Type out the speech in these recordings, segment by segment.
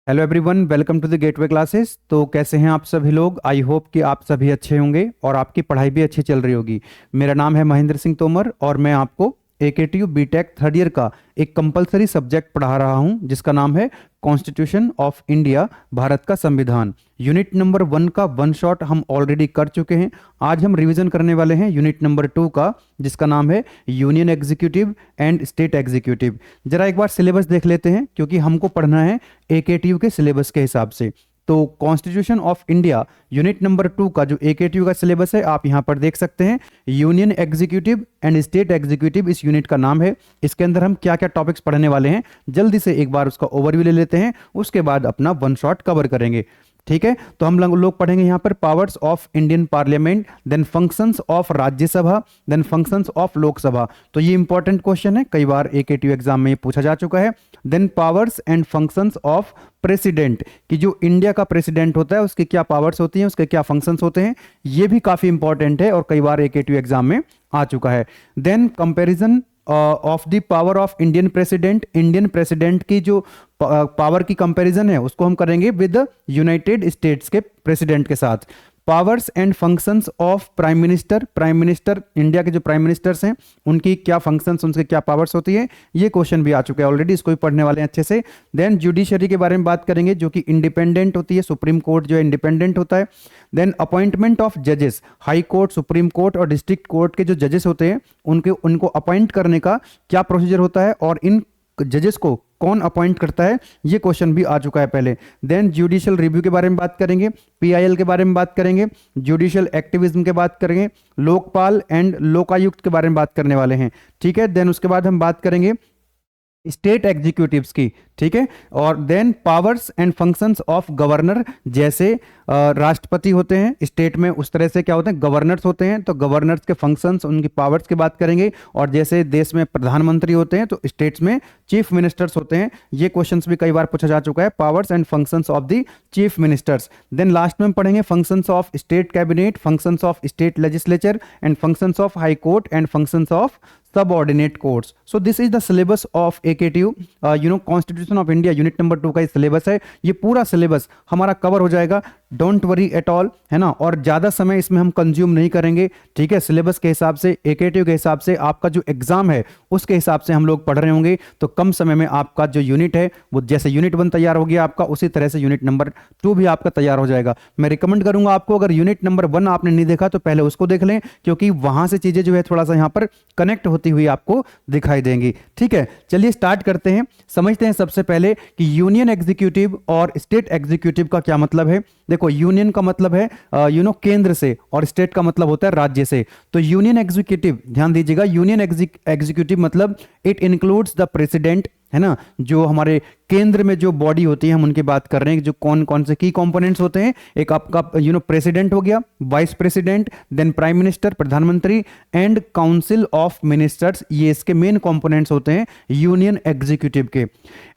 Hello everyone, welcome to the gateway classes. तो कैसे हैं आप सभी लोग? आई होप कि आप सभी अच्छे होंगे और आपकी पढ़ाई भी अच्छी चल रही होगी। मेरा नाम है महेंद्र सिंह तोमर और मैं आपको एकेटीयू बीटेक थर्ड ईयर का एक कंपलसरी सब्जेक्ट पढ़ा रहा हूं जिसका नाम है कॉन्स्टिट्यूशन ऑफ इंडिया, भारत का संविधान। यूनिट नंबर 1 का वन शॉट हम ऑलरेडी कर चुके हैं। आज हम रिवीजन करने वाले हैं यूनिट नंबर 2 का, जिसका नाम है union executive and state executive. जरा एक बार सिलेबस देख लेते हैं क्योंकि हमको पढ़ना है एकेटीयू के सिलेबस के हिसाब से। तो constitution of India unit number 2 का जो एकेटीयू का सिलेबस है आप यहां पर देख सकते हैं। Union executive and state executive इस यूनिट का नाम है। इसके अंदर हम क्या क्या टॉपिक्स पढ़ने वाले हैं जल्दी से एक बार उसका ओवरव्यू ले लेते हैं, उसके बाद अपना वन शॉट कवर करेंगे। ठीक है, तो हम लोग पढ़ेंगे यहाँ पर powers of Indian parliament, then functions of Rajya Sabha, then functions of Lok Sabha. तो ये इंपॉर्टेंट क्वेश्चन है, कई बार एकेटीयू एग्जाम में ये पूछा जा चुका है। Then powers and functions of president, कि जो इंडिया का प्रेसिडेंट होता है उसकी क्या पावर्स होती हैं, उसके क्या फंक्शंस होते हैं, ये भी काफी इंपॉर्टेंट है और कई बार एकेटीयू एग्जाम में आ चुका है। Then comparison of the power of Indian president की जो पावर की कंपैरिजन है उसको हम करेंगे विद यूनाइटेड स्टेट्स के प्रेसिडेंट के साथ। Powers and functions of prime minister, India के जो प्राइम मिनिस्टर्स हैं उनकी क्या फंक्शंस, उनके क्या पावर्स होती है, ये क्वेश्चन भी आ चुका है ऑलरेडी, इसको भी पढ़ने वाले हैं अच्छे से। देन जुडिशरी के बारे में बात करेंगे जो कि इंडिपेंडेंट होती है, सुप्रीम कोर्ट जो है इंडिपेंडेंट होता है। देन अपॉइंटमेंट ऑफ जजेस, हाई कोर्ट, सुप्रीम कोर्ट और डिस्ट्रिक्ट कोर्ट के जो जजेस होते हैं उनको अपॉइंट करने का क्या प्रोसीजर होता है और इन जजेस को कौन अपॉइंट करता है, ये क्वेश्चन भी आ चुका है पहले। देन जुडिशियल रिव्यू के बारे में बात करेंगे, पीआईएल के बारे में बात करेंगे, जुडिशियल एक्टिविज्म के बात करेंगे, लोकपाल एंड लोकायुक्त के बारे में बात करने वाले हैं। ठीक है, देन उसके बाद हम बात करेंगे स्टेट एग्जीक्यूटिव्स की। ठीक है, और then powers and functions of governor, जैसे राष्ट्रपति होते हैं स्टेट में उस तरह से क्या होते हैं, गवर्नर्स होते हैं, तो गवर्नर्स के फंक्शंस, उनकी पावर्स की बात करेंगे। और जैसे देश में प्रधानमंत्री होते हैं तो स्टेट्स में चीफ मिनिस्टर्स होते हैं, ये क्वेश्चंस भी कई बार पूछा जा चुका है, powers and functions of the chief ministers. Then last में हम पढ़ेंगे functions of state cabinet, functions of state legislature and functions of high court and functions of subordinate courts. So this is the syllabus of AKTU, constitution of India unit number 2 का syllabus है। ये पूरा syllabus हमारा cover हो जाएगा, don't worry at all, है ना। और ज्यादा समय इसमें हम कंज्यूम नहीं करेंगे। ठीक है, सिलेबस के हिसाब से, एकेटीयू के हिसाब से, आपका जो एग्जाम है उसके हिसाब से हम लोग पढ़ रहे होंगे, तो कम समय में आपका जो यूनिट है वो जैसे यूनिट 1 तैयार हो गया आपका, उसी तरह से यूनिट नंबर 2 भी आपका तैयार हो जाएगा। मैं रिकमेंड करूंगा आपको, अगर यूनिट नंबर 1 आपने नहीं देखा तो पहले उसको देख लें, क्योंकि वहां से चीजें जो है थोड़ा सा यहाँ पर कनेक्ट होती हुई आपको दिखाई देंगी। ठीक है, चलिए स्टार्ट करते हैं, समझते हैं सबसे पहले कि यूनियन एग्जीक्यूटिव और स्टेट एग्जीक्यूटिव का क्या मतलब है। देखो, यूनियन का मतलब है केंद्र से और स्टेट का मतलब होता है राज्य से। तो यूनियन एग्जीक्यूटिव, ध्यान दीजिएगा, यूनियन एग्जीक्यूटिव मतलब इट इंक्लूड्स द प्रेसिडेंट, है ना। जो हमारे केंद्र में जो बॉडी होती है हम उनकी बात कर रहे हैं, जो कौन कौन से की कंपोनेंट्स होते हैं। एक आपका प्रेसिडेंट हो गया, vice president, then prime minister, प्रधानमंत्री, एंड काउंसिल ऑफ मिनिस्टर्स, ये इसके मेन कंपोनेंट्स होते हैं यूनियन एग्जीक्यूटिव के।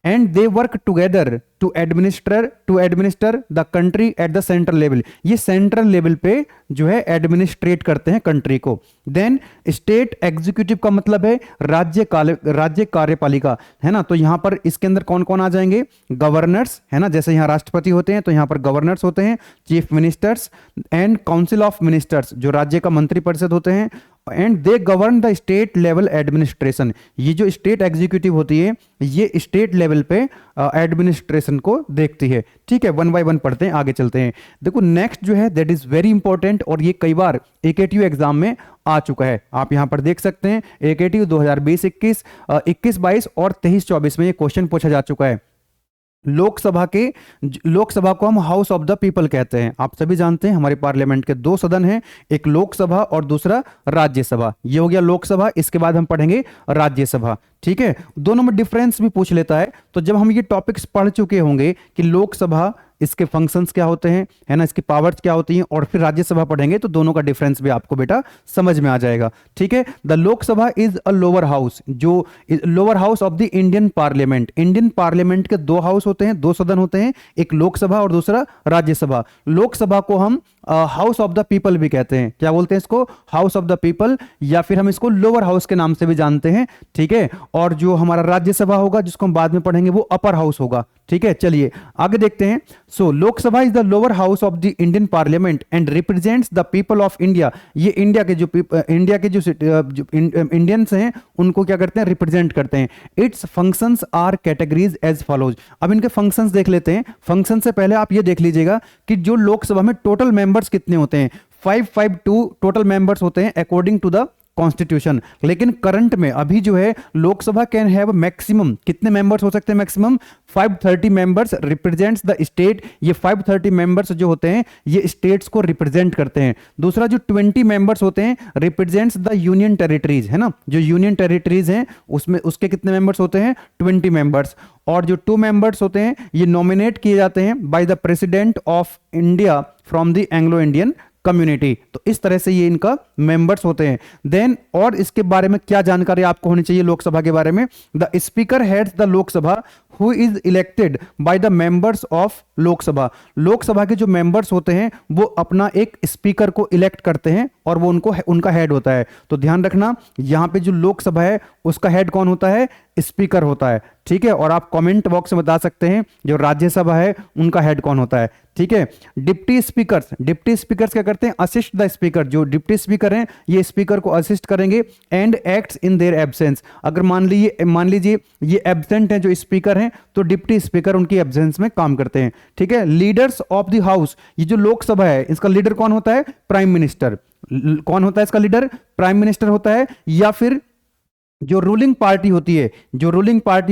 And they work together to administer the country at the central level, ये सेंट्रल लेवल पे जो है एडमिनिस्ट्रेट करते हैं कंट्री को। देन स्टेट एग्जीक्यूटिव का मतलब है राज्य कार्यपालिका, है ना। तो यहां पर इसके अंदर कौन कौन आ जाएंगे, गवर्नर्स, है ना, जैसे यहां राष्ट्रपति होते हैं तो यहां पर गवर्नर्स होते हैं, chief ministers and council of ministers, जो राज्य का मंत्रिपरिषद होते हैं, and they govern the state level administration. ये जो स्टेट एग्जीक्यूटिव होती है ये स्टेट लेवल पे एडमिनिस्ट्रेशन को देखती है। ठीक है, 1 बाय 1 पढ़ते हैं, आगे चलते हैं। देखो, नेक्स्ट जो है दैट इज वेरी इंपॉर्टेंट और ये कई बार एकेटीयू एग्जाम में आ चुका है। आप यहां पर देख सकते हैं एकेटीयू 2020-21, 21-22 और 23-24 में ये क्वेश्चन पूछा जा चुका है। लोकसभा को हम हाउस ऑफ द पीपल कहते हैं। आप सभी जानते हैं हमारे पार्लियामेंट के 2 सदन हैं, एक लोकसभा और दूसरा राज्यसभा। ये हो गया लोकसभा, इसके बाद हम पढ़ेंगे राज्यसभा। ठीक है, दोनों में डिफरेंस भी पूछ लेता है। तो जब हम ये टॉपिक्स पढ़ चुके होंगे कि लोकसभा, इसके फंक्शंस क्या होते हैं, है ना, इसकी पावर्स क्या होती हैं, और फिर राज्यसभा पढ़ेंगे तो दोनों का डिफरेंस भी आपको बेटा समझ में आ जाएगा। ठीक है, the Lok Sabha is a lower house, जो lower house of the Indian parliament. Indian parliament के 2 हाउस होते हैं, 2 सदन होते हैं, एक लोकसभा और दूसरा राज्यसभा। लोकसभा को हम हाउस ऑफ द पीपल भी कहते हैं। क्या बोलते हैं इसको, हाउस ऑफ द पीपल, या फिर हम इसको लोअर हाउस के नाम से भी जानते हैं। ठीक है, और जो हमारा राज्यसभा होगा जिसको हम बाद में पढ़ेंगे वो अपर हाउस होगा। ठीक है, चलिए आगे देखते हैं। So Lok Sabha is the lower house of the Indian parliament and represents the people of India. ये इंडिया के जो इंडियंस हैं उनको क्या करते हैं, रिप्रेजेंट करते हैं। Its functions are categories as follows. अब इनके फंक्शंस देख लेते हैं। फंक्शन से पहले आप ये देख लीजिएगा कि जो लोकसभा में टोटल मेंबर्स कितने होते हैं, 552 टोटल मेंबर्स होते हैं अकॉर्डिंग टू द कॉन्स्टिट्यूशन। लेकिन करंट में अभी जो है लोकसभा कैन हैव मैक्सिमम कितने मेंबर्स हो सकते हैं, maximum 530 members represents the state. ये 530 मेंबर्स जो होते हैं ये स्टेट्स को रिप्रेजेंट करते हैं। दूसरा जो 20 मेंबर्स होते हैं रिप्रेजेंट्स द यूनियन टेरिटरीज, है ना, जो यूनियन टेरिटरीज हैं उसमें उसके कितने मेंबर्स होते हैं, 20 मेंबर्स। और जो 2 मेंबर्स होते हैं ये नॉमिनेट किए जाते हैं by the president of India from the Anglo Indian community. तो इस तरह से ये इनका मेंबर्स होते हैं। देन और इसके बारे में क्या जानकारी आपको होनी चाहिए लोकसभा के बारे में, the speaker heads the Lok Sabha who is elected by the members of Lok Sabha. Lok Sabha के जो मेंबर्स होते हैं वो अपना एक स्पीकर को इलेक्ट करते हैं और वो उनका हेड होता है। तो ध्यान रखना यहां पे जो लोकसभा है उसका हेड कौन होता है, स्पीकर होता है, ठीक है। और आप कमेंट बॉक्स में बता सकते हैं जो राज्यसभा है उनका हेड कौन होता है, ठीक है। डिप्टी स्पीकर्स क्या करते हैं, असिस्ट द स्पीकर। जो डिप्टी स्पीकर हैं ये स्पीकर को असिस्ट करेंगे and acts in their absence. अगर मान लीजिए ये एब्सेंट है जो स्पीकर हैं तो डिप्टी स्पीकर उनकी एब्सेंस में काम करते हैं, ठीक है। लीडर्स ऑफ द हाउस, ये जो लोकसभा है इसका लीडर कौन होता है, प्राइम मिनिस्टर। कौन होता है इसका लीडर, प्राइम मिनिस्टर होता है, या फिर जो रूलिंग पार्टी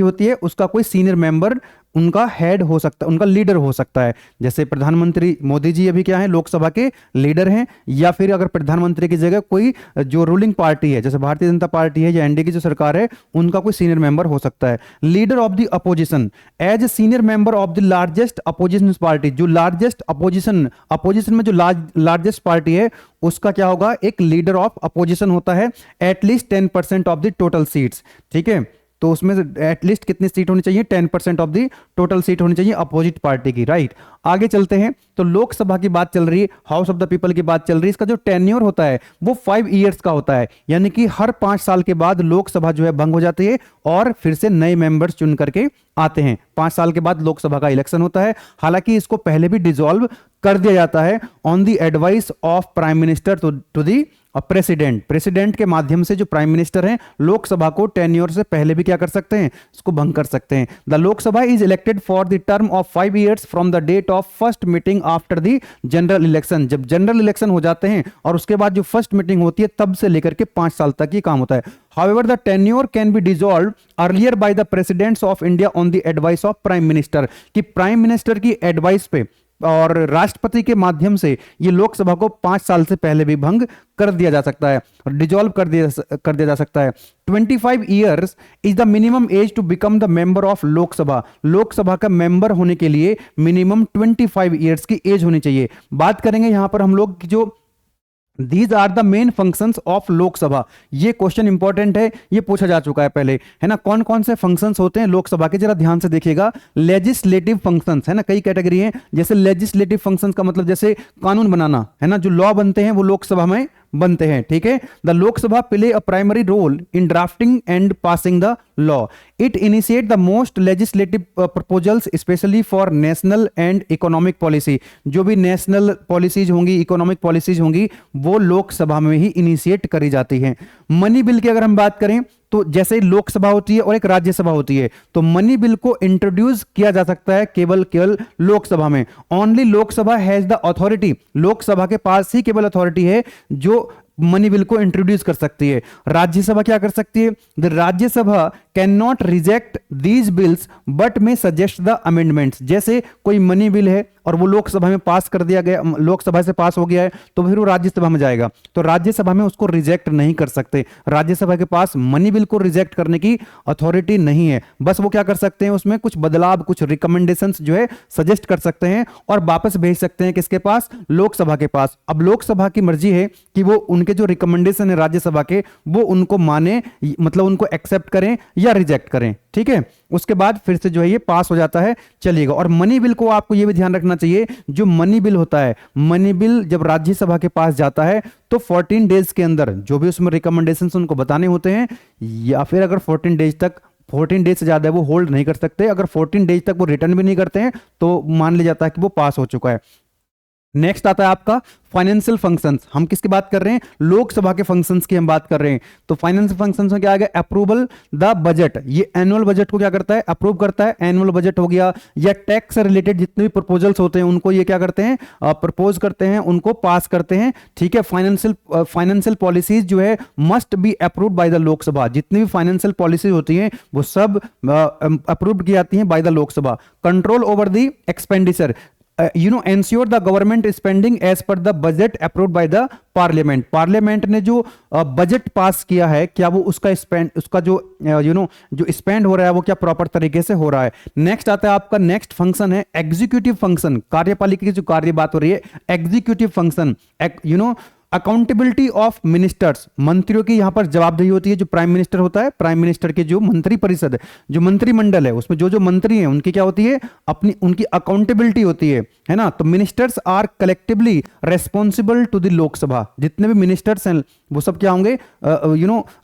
होती है उसका कोई सीनियर मेंबर उनका हेड हो सकता है, उनका लीडर हो सकता है। जैसे प्रधानमंत्री मोदी जी अभी क्या है, लोकसभा के लीडर हैं। या फिर अगर प्रधानमंत्री की जगह कोई जो रूलिंग पार्टी है जैसे भारतीय जनता पार्टी है या एनडीए की जो सरकार है उनका कोई सीनियर मेंबर हो सकता है। Leader of the opposition as a senior member of the largest opposition party. जो लार्जेस्ट अपोजिशन में जो लार्जेस्ट पार्टी है उसका क्या होगा, एक लीडर ऑफ अपोजिशन होता है। At least 10% of the total seats, ठीक है। तो उसमें से एटलीस्ट कितनी सीट होनी चाहिए, 10% ऑफ द टोटल सीट होनी चाहिए अपोजिट पार्टी की, राइट। आगे चलते हैं तो लोकसभा की बात चल रही है, हाउस ऑफ द पीपल की बात चल रही है। इसका जो टेन्योर होता है वो 5 इयर्स का होता है, यानी कि हर 5 साल के बाद लोकसभा जो है भंग हो जाती है और फिर से नए मेंबर्स चुन करके आते हैं। 5 साल के बाद लोकसभा का इलेक्शन होता है। हालांकि इसको पहले भी डिसॉल्व कर दिया जाता है on the advice of prime minister to the president के माध्यम से। जो प्राइम मिनिस्टर हैं लोकसभा को टेन्योर से पहले भी क्या कर सकते हैं, इसको भंग कर सकते हैं। The Lok Sabha is elected for the term of 5 years from the date of first meeting after the general election. जब जनरल इलेक्शन हो जाते हैं और उसके बाद जो फर्स्ट मीटिंग होती है तब से लेकर के 5 साल तक ये काम होता है। However, the tenure can be dissolved earlier by the presidents of India on the advice of prime minister। कि प्राइम मिनिस्टर की एडवाइस पे और राष्ट्रपति के माध्यम से ये लोकसभा को 5 साल से पहले भी भंग कर दिया जा सकता है, डिजॉल्व कर दिया जा सकता है। 25 years is the minimum age to become the member of Lok Sabha. Lok Sabha का मेंबर होने के लिए मिनिमम 25 ईयर्स की एज होनी चाहिए। बात करेंगे यहां पर हम लोग जो These are the main functions of Lok Sabha. ये क्वेश्चन इंपॉर्टेंट है, ये पूछा जा चुका है पहले, है ना। कौन कौन से फंक्शंस होते हैं लोकसभा के, जरा ध्यान से देखिएगा। लेजिस्लेटिव फंक्शंस, है ना, कई कैटेगरी हैं। जैसे लेजिस्लेटिव फंक्शंस का मतलब जैसे कानून बनाना, है ना, जो लॉ बनते हैं वो लोकसभा में बनते हैं, ठीक है। The Lok Sabha play a primary role in drafting and passing the law. It initiate the most legislative proposals specially for national and economic policy. जो भी नेशनल पॉलिसीज होंगी, इकोनॉमिक पॉलिसीज होंगी वो लोकसभा में ही इनिशिएट करी जाती हैं। मनी बिल की अगर हम बात करें तो जैसे लोकसभा होती है और एक राज्यसभा होती है, तो मनी बिल को इंट्रोड्यूस किया जा सकता है केवल लोकसभा में। Only Lok Sabha has the authority. Lok Sabha के पास ही केवल अथॉरिटी है जो मनी बिल को इंट्रोड्यूस कर सकती है। राज्यसभा क्या कर सकती है, the Rajya Sabha can not reject these bills but में सजेस्ट द अमेंडमेंट्स। जैसे कोई मनी बिल है और वो लोकसभा में पास कर दिया गया, लोकसभा से पास हो गया है, तो फिर वो राज्यसभा में जाएगा, तो राज्यसभा में उसको रिजेक्ट नहीं कर सकते। राज्यसभा के पास मनी बिल को रिजेक्ट करने की अथॉरिटी नहीं है। बस वो क्या कर सकते हैं, उसमें कुछ बदलाव, कुछ रिकमेंडेशंस जो है सजेस्ट कर सकते हैं और वापस भेज सकते हैं किसके पास, लोकसभा के पास। अब लोकसभा की मर्जी है कि वो उनके जो रिकमेंडेशन है राज्यसभा के वो उनको माने, मतलब उनको एक्सेप्ट करें या रिजेक्ट करें, ठीक है। उसके बाद फिर से जो है ये पास हो जाता है, चलिएगा। और मनी बिल को आपको ये भी ध्यान रखना चाहिए, जो मनी बिल होता है, मनी बिल जब राज्यसभा के पास जाता है तो 14 डेज के अंदर जो भी उसमें रिकमेंडेशंस उनको बताने होते हैं, या फिर अगर 14 डेज तक 14 डेज से ज़्यादा है वो होल्ड नहीं कर सकते। अगर 14 डेज तक वो रिटर्न भी नहीं करते हैं तो मान लिया जाता है कि वो पास हो चुका है। नेक्स्ट आता है आपका फाइनेंशियल फंक्शंस। हम किसकी बात कर रहे हैं? लोकसभा के फंक्शंस की हम बात कर रहे हैं। तो फाइनेंशियल फंक्शंस में क्या आ गया? Approval the budget. ये एनुअल बजट को क्या करता है? अप्रूव करता है। एनुअल बजट हो गया, या टैक्स से रिलेटेड जितने भी प्रपोजल्स होते हैं उनको ये क्या करते हैं? प्रपोज करते हैं, उनको पास करते हैं। ठीक है, फाइनेंशियल पॉलिसीज जो है must be approved by the Lok Sabha. जितनी भी फाइनेंशियल पॉलिसीज होती हैं वो सब अप्रूव्ड की जाती हैं bye the Lok Sabha. Control over the expenditure, ensure the government spending as per the budget approved by the parliament। Parliament ने जो बजट पास किया है, क्या वो उसका जो जो स्पेंड हो रहा है वो क्या प्रॉपर तरीके से हो रहा है। नेक्स्ट आता है आपका, नेक्स्ट फंक्शन है एग्जीक्यूटिव फंक्शन। कार्यपालिका की जो कार्य बात हो रही है, executive function. Accountability of ministers, मंत्रियों की यहां पर जवाबदेही होती है। जो प्राइम मिनिस्टर होता है, प्राइम मिनिस्टर के जो मंत्री परिषद है, जो मंत्रिमंडल है, उसमें जो जो मंत्री हैं उनकी क्या होती है? अपनी उनकी अकाउंटेबिलिटी होती है ना। तो ministers are collectively responsible to the Lok Sabha. जितने भी मिनिस्टर्स हैं वो सब क्या होंगे?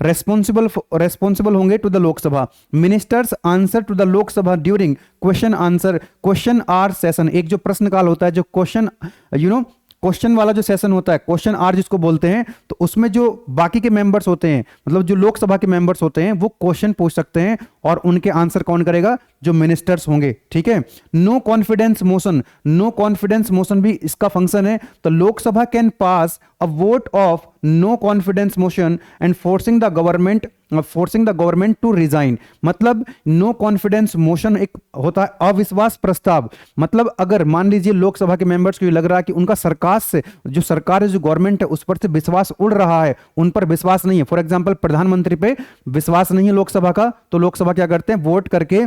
रेस्पॉन्सिबल होंगे to the Lok Sabha. Ministers answer to the Lok Sabha during question hour session. एक जो प्रश्नकाल होता है, जो क्वेश्चन वाला जो सेशन होता है, क्वेश्चन आर जिसको बोलते हैं, तो उसमें जो बाकी के मेंबर्स होते हैं, मतलब जो लोकसभा के मेंबर्स होते हैं, वो क्वेश्चन पूछ सकते हैं और उनके आंसर कौन करेगा? जो मिनिस्टर्स होंगे। ठीक है। No confidence motion, no confidence motion भी इसका फंक्शन है। तो Lok Sabha can pass a vote of no confidence motion and forcing the government to resign. मतलब नो कॉन्फिडेंस मोशन एक होता है अविश्वास प्रस्ताव। मतलब अगर मान लीजिए लोकसभा के मेंबर्स को लग रहा है कि उनका सरकार से, जो सरकार है, जो गवर्नमेंट है, उस पर से विश्वास उड़ रहा है, उन पर विश्वास नहीं है। फॉर एग्जांपल प्रधानमंत्री पे विश्वास नहीं है लोकसभा का, तो लोकसभा क्या करते हैं? वोट करके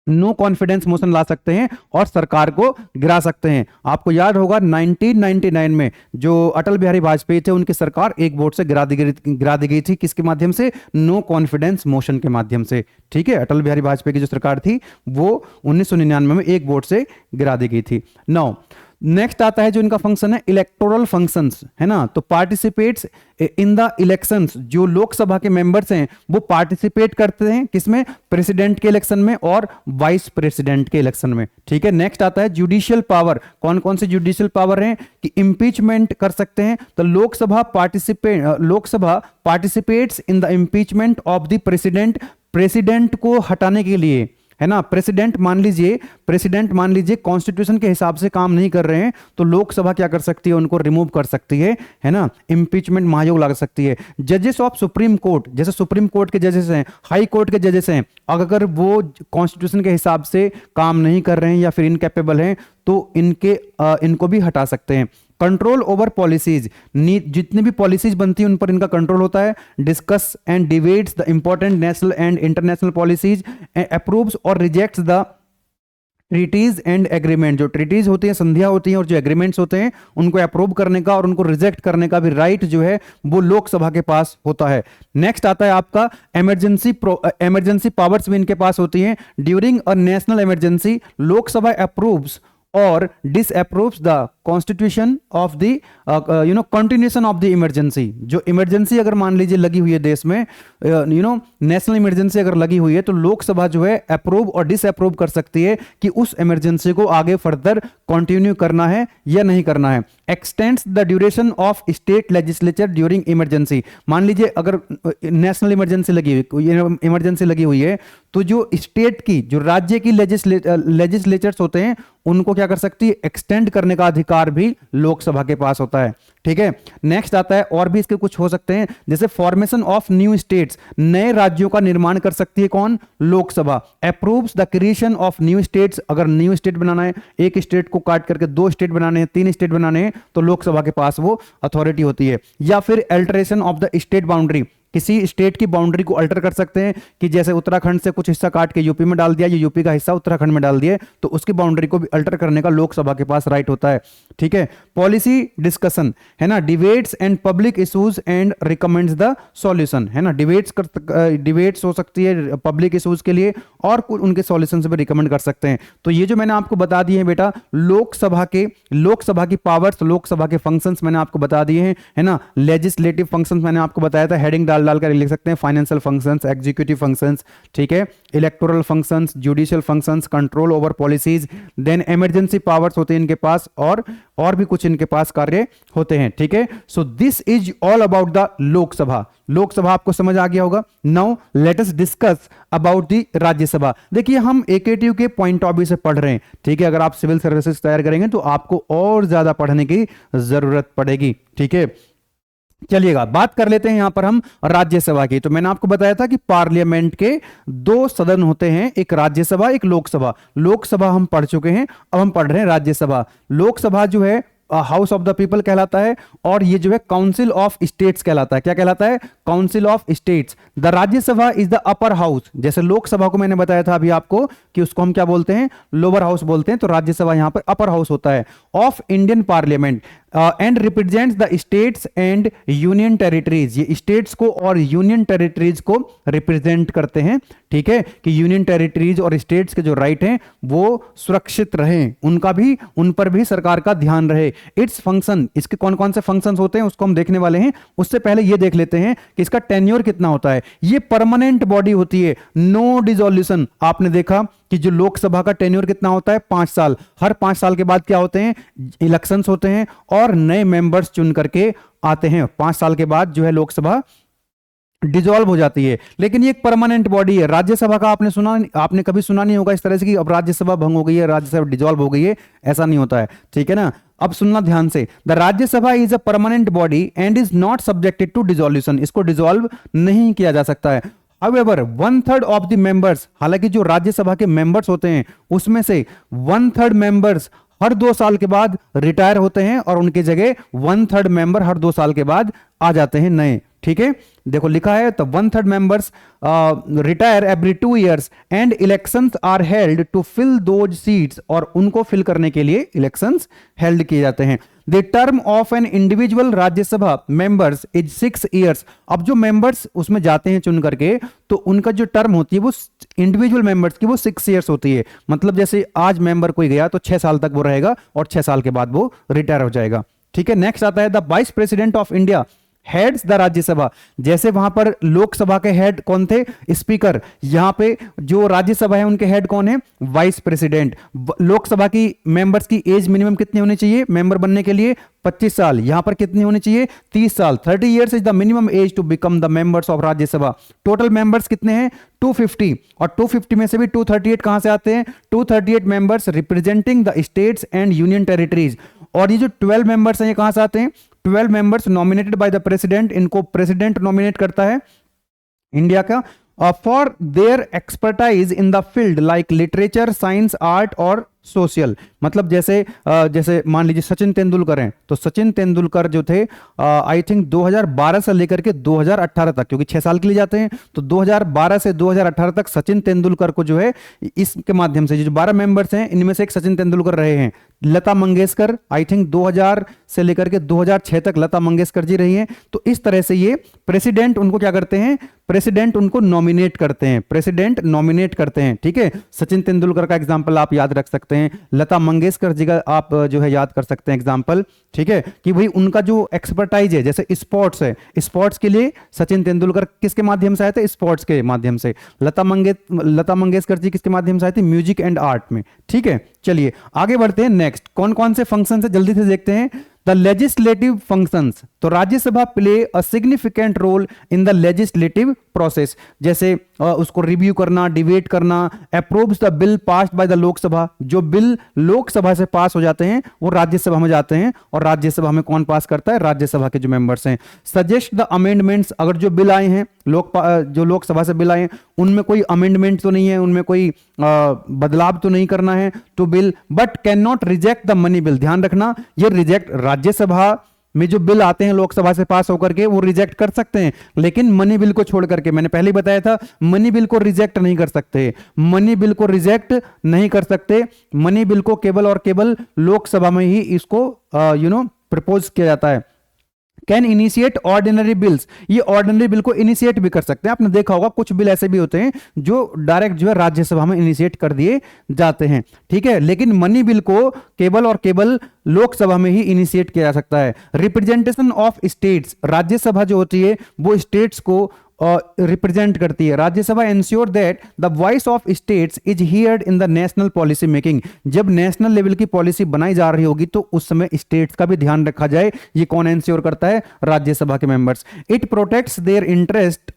नो कॉन्फिडेंस मोशन ला सकते हैं और सरकार को गिरा सकते हैं। आपको याद होगा 1999 में जो अटल बिहारी वाजपेयी थे, उनकी सरकार एक वोट से गिरा दी गई थी। किसके माध्यम से? नो कॉन्फिडेंस मोशन के माध्यम से। ठीक है, अटल बिहारी वाजपेयी की जो सरकार थी वो 1999 में एक वोट से गिरा दी गई थी। नाउ नेक्स्ट आता है जो इनका फंक्शन है इलेक्टोरल फंक्शंस, है ना। तो पार्टिसिपेट्स इन द इलेक्शंस। जो लोकसभा के मेंबर्स हैं वो पार्टिसिपेट करते हैं किसमें? प्रेसिडेंट के इलेक्शन में और वाइस प्रेसिडेंट के इलेक्शन में। ठीक है। नेक्स्ट आता है जुडिशियल पावर। कौन कौन से जुडिशियल पावर हैं? कि इंपीचमेंट कर सकते हैं। तो Lok Sabha participates in the impeachment of the president को हटाने के लिए, है ना। प्रेसिडेंट मान लीजिए कॉन्स्टिट्यूशन के हिसाब से काम नहीं कर रहे हैं, तो लोकसभा क्या कर सकती है? उनको रिमूव कर सकती है ना। इंपीचमेंट महायोग लगा सकती है। जजेस ऑफ सुप्रीम कोर्ट, जैसे सुप्रीम कोर्ट के जजेस हैं, हाई कोर्ट के जजेस हैं, अगर वो कॉन्स्टिट्यूशन के हिसाब से काम नहीं कर रहे हैं या फिर इनकैपेबल हैं, तो इनको भी हटा सकते हैं। कंट्रोल ओवर पॉलिसीज, जितनी भी पॉलिसीज बनती है उन पर इनका कंट्रोल होता है। Discuss and debates the important national and international policies, approves और rejects the treaties and agreement. जो ट्रीटीज होती हैं, संधियां होती हैं, और जो एग्रीमेंट्स होते हैं उनको अप्रूव करने का और उनको रिजेक्ट करने का भी राइट जो है वो लोकसभा के पास होता है। नेक्स्ट आता है आपका इमरजेंसी पावर्स भी इनके पास होती हैं। During a national emergency Lok Sabha approves और डिसअप्रूव्स the constitution of the continuation of the emergency. जो इमरजेंसी अगर मान लीजिए लगी हुई है देश में, नेशनल इमरजेंसी अगर लगी हुई है, तो लोकसभा जो है अप्रूव और डिसअप्रूव कर सकती है कि उस इमरजेंसी को आगे फर्दर कंटिन्यू करना है या नहीं करना है। X tends the duration of state legislature during emergency. मान लीजिए अगर नेशनल इमरजेंसी लगी हुई है, तो जो स्टेट की, जो राज्य की लेजिस्लेचर्स होते हैं उनको क्या कर सकती है? एक्सटेंड करने का अधिकार भी लोकसभा के पास होता है। ठीक है। नेक्स्ट आता है, और भी इसके कुछ हो सकते हैं, जैसे फॉर्मेशन ऑफ न्यू स्टेट्स। नए राज्यों का निर्माण कर सकती है कौन? Lok Sabha. Approves the creation of new states. अगर न्यू स्टेट बनाना है, एक स्टेट को काट करके 2 स्टेट बनाने हैं, 3 स्टेट बनाने हैं, तो लोकसभा के पास वो अथॉरिटी होती है। या फिर alteration of the state boundary. किसी स्टेट की बाउंड्री को अल्टर कर सकते हैं, कि जैसे उत्तराखंड से कुछ हिस्सा काट के यूपी में डाल दिया, या यूपी का हिस्सा उत्तराखंड में डाल दिया, तो उसकी बाउंड्री को भी अल्टर करने का लोकसभा के पास राइट होता है। ठीक है। पॉलिसी डिस्कशन, है ना। Debates and public issues and recommends the solution, है ना। डिबेट्स हो सकती है पब्लिक इश्यूज के लिए और उनके सॉल्यूशन भी रिकमेंड कर सकते हैं। तो ये जो मैंने आपको बता दिए हैं बेटा, लोकसभा की पावर्स, लोकसभा के फंक्शंस मैंने आपको बता दिए हैं, है ना। लेजिस्लेटिव फंक्शंस मैंने आपको बताया था हेडिंग डाल डाल डाल कर लिख सकते हैं, फाइनेंशियल फंक्शंस, एग्जीक्यूटिव फंक्शंस, ठीक है, electoral functions, judicial functions, control over policies, then emergency powers होते हैं इनके पास, और भी कुछ इनके पास कार्य होते हैं, ठीक है। सो this is all about the Lok Sabha. Lok Sabha आपको समझ आ गया होगा। Now let us discuss about the Rajya Sabha. देखिए हम एकेटीयू के पॉइंट ऑफ व्यू से पढ़ रहे हैं, ठीक है। अगर आप सिविल सर्विसेज तैयार करेंगे तो आपको और ज्यादा पढ़ने की जरूरत पड़ेगी, ठीक है। चलिएगा बात कर लेते हैं यहां पर हम राज्यसभा की। तो मैंने आपको बताया था कि पार्लियामेंट के दो सदन होते हैं, एक राज्यसभा एक लोकसभा। लोकसभा हम पढ़ चुके हैं, अब हम पढ़ रहे हैं राज्यसभा। लोकसभा जो है हाउस ऑफ द पीपल कहलाता है, और ये जो है काउंसिल ऑफ स्टेट्स कहलाता है। क्या कहलाता है? Council of states. The Rajya Sabha is the upper house. जैसे लोकसभा को मैंने बताया था अभी आपको कि उसको हम क्या बोलते हैं, लोअर हाउस बोलते हैं, तो राज्यसभा यहां पर अपर हाउस होता है of Indian parliament and represents the states and union territories. ये स्टेट्स को और यूनियन टेरिटरीज को रिप्रेजेंट करते हैं, ठीक है, कि यूनियन टेरिटरीज और स्टेट्स के जो राइट हैं वो सुरक्षित रहें, उन पर भी सरकार का ध्यान रहे। इट्स फंक्शन, इसके कौन कौन से फंक्शंस होते हैं उसको हम देखने वाले हैं। उससे पहले ये देख लेते हैं कि इसका टेन्योर कितना होता है। ये परमानेंट बॉडी होती है, नो डिसोल्यूशन। आपने देखा कि जो लोकसभा का टेन्योर कितना होता है, 5 साल। हर 5 साल के बाद क्या होते हैं, इलेक्शंस होते हैं और नए मेंबर्स चुन करके आते हैं। 5 साल के बाद जो है लोकसभा डिसॉल्व हो जाती है, लेकिन ये एक परमानेंट बॉडी है। राज्यसभा का आपने कभी सुना नहीं होगा इस तरह से कि अब राज्यसभा भंग हो गई है, राज्यसभा डिसॉल्व हो गई है, ऐसा नहीं होता है, ठीक है ना। अब सुनना ध्यान से, the Rajya Sabha is a permanent body and is not subjected to dissolution. इसको डिसॉल्व नहीं किया जा सकता है। However, 1/3 ऑफ द मेंबर्स, हालांकि जो राज्यसभा के मेंबर्स होते हैं उसमें से 1/3 मेंबर्स हर 2 साल के बाद रिटायर होते हैं और उनके जगह 1/3 मेंबर हर 2 साल के बाद आ जाते हैं नए, ठीक है। देखो लिखा है तो 1/3 members retire every 2 years and elections are held to fill those seats, और उनको फिल करने के लिए इलेक्शंस हेल्ड किए जाते हैं। The term of an individual Rajya Sabha members is 6 years। अब जो मेंबर्स उसमें जाते हैं चुन करके, तो उनका जो टर्म होती है वो इंडिविजुअल मेंबर्स की वो 6 years होती है। मतलब जैसे आज मेंबर कोई गया तो 6 साल तक वो रहेगा और 6 साल के बाद वो रिटायर हो जाएगा, ठीक है। नेक्स्ट आता है the vice president of India heads the Rajya Sabha. जैसे वहां पर लोकसभा के हेड कौन थे, स्पीकर, यहां पे जो राज्यसभा है उनके हेड कौन है, वाइस प्रेसिडेंट। लोकसभा की मेंबर्स की एज मिनिमम कितनी होनी चाहिए मेंबर बनने के लिए, 25 साल। यहां पर कितनी होनी चाहिए, 30 साल। 30 years is the minimum age to become the members of Rajya Sabha. Total members कितने हैं, 250, और 250 में से भी 238 कहां से आते हैं, 238 members representing the states and union territories. और ये जो 12 मेंबर्स हैं ये कहां से आते हैं, 12 members nominated by the president. इनको प्रेसिडेंट नॉमिनेट करता है इंडिया का, for their expertise in the field like literature, science, art और सोशल। मतलब जैसे मान लीजिए सचिन तेंदुलकर हैं, तो सचिन तेंदुलकर जो थे आई थिंक 2012 से लेकर के 2018 तक, क्योंकि 6 साल के लिए जाते हैं, तो 2012 से 2018 तक सचिन तेंदुलकर को जो है इसके माध्यम से जो 12 मेंबर्स हैं इनमें से एक सचिन तेंदुलकर रहे हैं। लता मंगेशकर आई थिंक 2000 से लेकर के 2006 तक लता मंगेशकर जी रही हैं। तो इस तरह से ये प्रेसिडेंट उनको क्या करते हैं, प्रेसिडेंट उनको नॉमिनेट करते हैं, प्रेसिडेंट नॉमिनेट करते हैं, ठीक है। सचिन तेंदुलकर का एग्जांपल आप याद रख सकते हैं, लता मंगेशकर जी का आप जो है याद कर सकते हैं एग्जांपल, ठीक है, कि भाई उनका जो एक्सपर्टाइज है, जैसे स्पोर्ट्स है, स्पोर्ट्स के लिए सचिन तेंदुलकर किसके माध्यम से आए थे, स्पोर्ट्स के माध्यम से। लता मंगेशकर जी किसके माध्यम से आए थे, म्यूजिक एंड आर्ट में, ठीक है। चलिए आगे बढ़ते हैं। नेक्स्ट कौन कौन से फंक्शन है जल्दी से देखते हैं। द लेजिस्लेटिव फंक्शंस, तो Rajya Sabha play a significant role in the legislative process. जैसे उसको रिव्यू करना, डिबेट करना, approves the bill passed by the Lok Sabha. जो बिल लोकसभा से पास हो जाते हैं वो राज्यसभा में जाते हैं, और राज्यसभा में कौन पास करता है, राज्यसभा के जो मेंबर्स हैं। सजेस्ट द अमेंडमेंट्स, अगर जो बिल आए हैं जो लोकसभा से बिल आए हैं उनमें कोई अमेंडमेंट तो नहीं है, उनमें कोई बदलाव तो नहीं करना है तो bill, but can not reject the money bill. ध्यान रखना, ये रिजेक्ट राज्यसभा में जो बिल आते हैं लोकसभा से पास होकर के वो रिजेक्ट कर सकते हैं, लेकिन मनी बिल को छोड़ करके, मैंने पहले ही बताया था मनी बिल को रिजेक्ट नहीं कर सकते, मनी बिल को रिजेक्ट नहीं कर सकते। मनी बिल को केवल और केवल लोकसभा में ही इसको प्रपोज किया जाता है, कैन इनिशिएट ऑर्डिनरी बिल्स, ये ऑर्डिनरी बिल को इनिशिएट भी कर सकते हैं। आपने देखा होगा कुछ बिल ऐसे भी होते हैं जो डायरेक्ट जो है राज्यसभा में इनिशिएट कर दिए जाते हैं, ठीक है। लेकिन मनी बिल को केवल और केवल लोकसभा में ही इनिशिएट किया जा सकता है। रिप्रेजेंटेशन ऑफ स्टेट्स, राज्यसभा जो होती है वो स्टेट्स को रिप्रेजेंट करती है। Rajya Sabha ensure that the voice of states is heard in the national policy making, जब नेशनल लेवल की पॉलिसी बनाई जा रही होगी तो उस समय स्टेट्स का भी ध्यान रखा जाए। ये कौन इंश्योर करता है? राज्यसभा के members. It protects their interest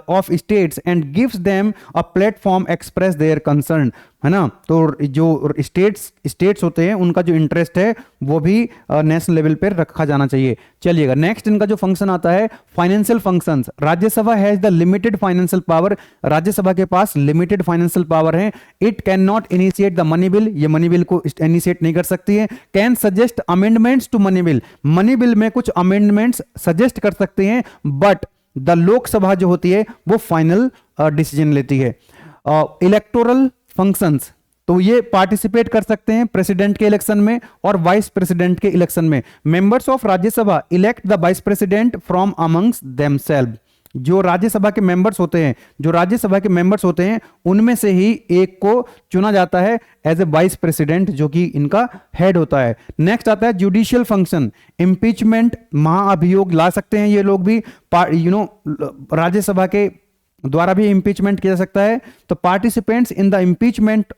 of states and gives them a platform express their concern, है ना। तो जो स्टेट्स होते हैं उनका जो इंटरेस्ट है वो भी नेशनल लेवल पर रखा जाना चाहिए। चलिएगा, नेक्स्ट इनका जो फंक्शन आता है financial functions. Rajya Sabha has the limited financial power, Rajya Sabha के पास लिमिटेड फाइनेंशियल पावर है। It can not initiate the money bill, ये मनी बिल को इनिशिएट नहीं कर सकती है। Can suggest amendments to money bill, money bill में कुछ अमेंडमेंट्स सजेस्ट कर सकते हैं, बट द लोकसभा जो होती है वो फाइनल डिसीजन लेती है। इलेक्टोरल फंक्शंस, तो ये पार्टिसिपेट कर सकते हैं प्रेसिडेंट के इलेक्शन में और वाइस प्रेसिडेंट के इलेक्शन में। Members of Rajya Sabha elect the vice president from amongst themselves, जो राज्यसभा के मेंबर्स होते हैं, जो राज्यसभा के मेंबर्स होते हैं उनमें से ही एक को चुना जाता है एज ए वाइस प्रेसिडेंट, जो कि इनका हेड होता है। नेक्स्ट आता है जुडिशियल फंक्शन, इंपीचमेंट, महाअभियोग ला सकते हैं ये लोग भी, राज्यसभा के द्वारा भी इंपीचमेंट किया जा सकता है। तो participants in the impeachment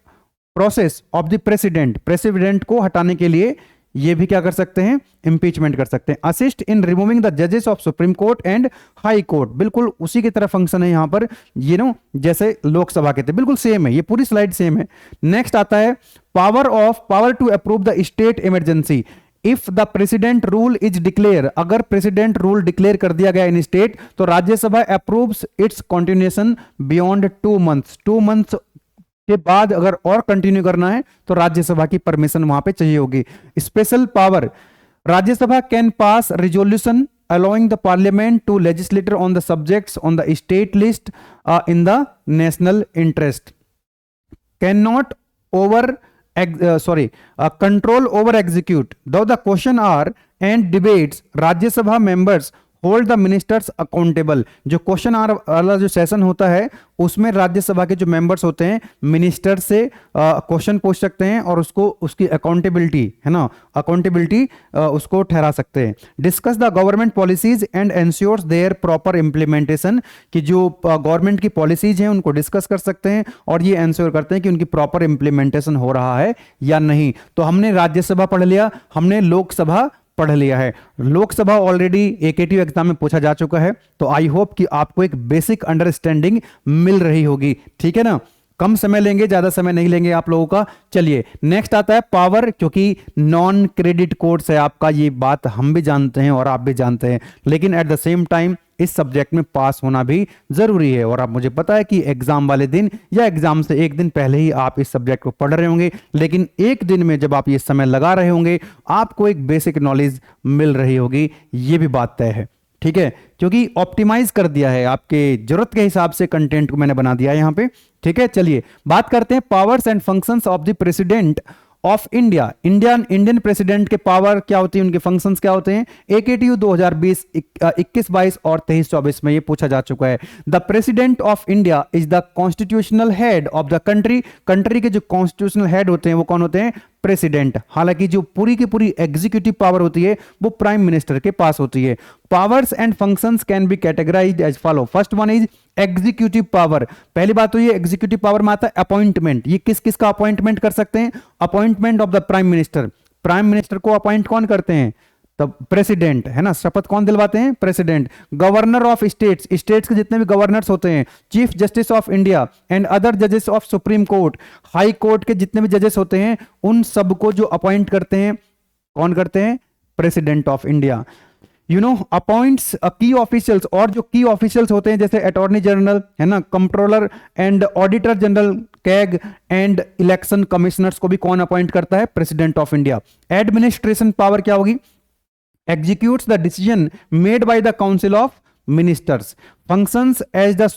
process of the president, president को हटाने के लिए ये भी क्या कर सकते हैं? इंपीचमेंट कर सकते हैं। असिस्ट इन रिमूविंग द जजेस of supreme court and high court, बिल्कुल उसी की तरह फंक्शन है यहां पर, जैसे लोकसभा के थे, बिल्कुल सेम है, ये पूरी स्लाइड सेम है। नेक्स्ट आता है power to approve the state emergency. If the president rule is declare, अगर प्रेसिडेंट रूल डिक्लेयर कर दिया गया इन स्टेट तो Rajya Sabha approves its continuation beyond 2 months, 2 months के बाद अगर और कंटिन्यू करना है तो राज्यसभा की परमिशन वहां पे चाहिए होगी। Special power, Rajya Sabha can pass resolution allowing the parliament to legislate on the subjects on the state list in the national interest. Cannot control over execute, though the question are and debates Rajya members hold the ministers accountable, जो question our वाला जो session होता है उसमें राज्यसभा के जो members होते हैं मिनिस्टर से क्वेश्चन पूछ सकते हैं और उसको उसकी अकाउंटेबिलिटी, है ना, अकाउंटेबिलिटी उसको ठहरा सकते हैं। Discuss the government policies and ensures there proper implementation, कि जो गवर्नमेंट की पॉलिसीज हैं उनको डिस्कस कर सकते हैं और ये एंश्योर करते हैं कि उनकी प्रॉपर इंप्लीमेंटेशन हो रहा है या नहीं। तो हमने राज्यसभा पढ़ लिया, हमने लोकसभा पढ़ लिया है। लोकसभा ऑलरेडी एकेटीव एग्जाम में पूछा जा चुका है, तो आई होप कि आपको एक बेसिक अंडरस्टैंडिंग मिल रही होगी, ठीक है ना। कम समय लेंगे, ज्यादा समय नहीं लेंगे आप लोगों का। चलिए नेक्स्ट आता है पावर, क्योंकि नॉन क्रेडिट कोर्स है आपका, ये बात हम भी जानते हैं और आप भी जानते हैं, लेकिन एट द सेम टाइम इस सब्जेक्ट में पास होना भी जरूरी है। और आप मुझे पता है कि एग्जाम वाले दिन या एग्जाम से एक दिन पहले ही आप इस सब्जेक्ट को पढ़ रहे होंगे, लेकिन एक दिन में जब आप ये समय लगा रहे होंगे आपको एक बेसिक नॉलेज मिल रही होगी, ये भी बात तय है, ठीक है, क्योंकि ऑप्टिमाइज कर दिया है आपके जरूरत के हिसाब से कंटेंट को मैंने बना दिया है यहां पे, ठीक है। चलिए बात करते हैं powers and functions of the president of India. Indian president के पावर क्या होती है, उनके फंक्शंस क्या होते हैं। एकेटीयू 2020 21-22 और 23-24 में ये पूछा जा चुका है। The president of India is the constitutional head of the country, country के जो कॉन्स्टिट्यूशनल हेड होते हैं वो कौन होते हैं, प्रेसिडेंट। हालांकि जो पूरी की पूरी एग्जीक्यूटिव पावर होती है वो प्राइम मिनिस्टर के पास होती है। Powers and functions can be categorized as follow. First one is executive power. पहली बात तो ये एग्जीक्यूटिव पावर में आता है अपॉइंटमेंट, ये किस किस का अपॉइंटमेंट कर सकते हैं, appointment of the prime minister. Prime minister को अपॉइंट कौन करते हैं, तब प्रेसिडेंट, है ना, शपथ कौन दिलवाते हैं, president. Governor of states, states के जितने भी गवर्नर्स होते हैं, chief justice of India and other जजेस of supreme court, high court के जितने भी जजेस होते हैं उन सबको जो अपॉइंट करते हैं कौन करते हैं, प्रेसिडेंट ऑफ इंडिया। अपॉइंट्स की ऑफिशियल्स, और जो की ऑफिशियल्स होते हैं जैसे अटॉर्नी जनरल, है ना, controller and auditor general, CAG and election commissioners को भी कौन अपॉइंट करता है, president of India. Administration power क्या होगी, executes the decision made by the council of ministers. Functions as the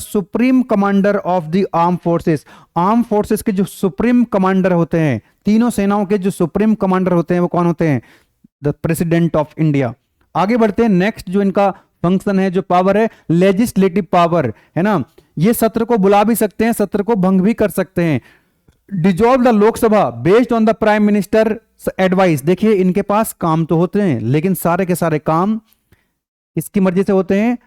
supreme commander of the armed forces. armed forces के जो supreme commander होते हैं, तीनों सेनाओं के जो सुप्रीम कमांडर होते हैं वो कौन होते हैं, द प्रेसिडेंट ऑफ इंडिया। आगे बढ़ते हैं, नेक्स्ट जो इनका फंक्शन है, जो पावर है, लेजिस्लेटिव पावर है ना। ये सत्र को बुला भी सकते हैं, सत्र को भंग भी कर सकते हैं। Dissolve the Lok Sabha based on the prime minister advice. देखिए इनके पास काम तो होते हैं, लेकिन सारे के सारे काम इसकी मर्जी से होते हैं।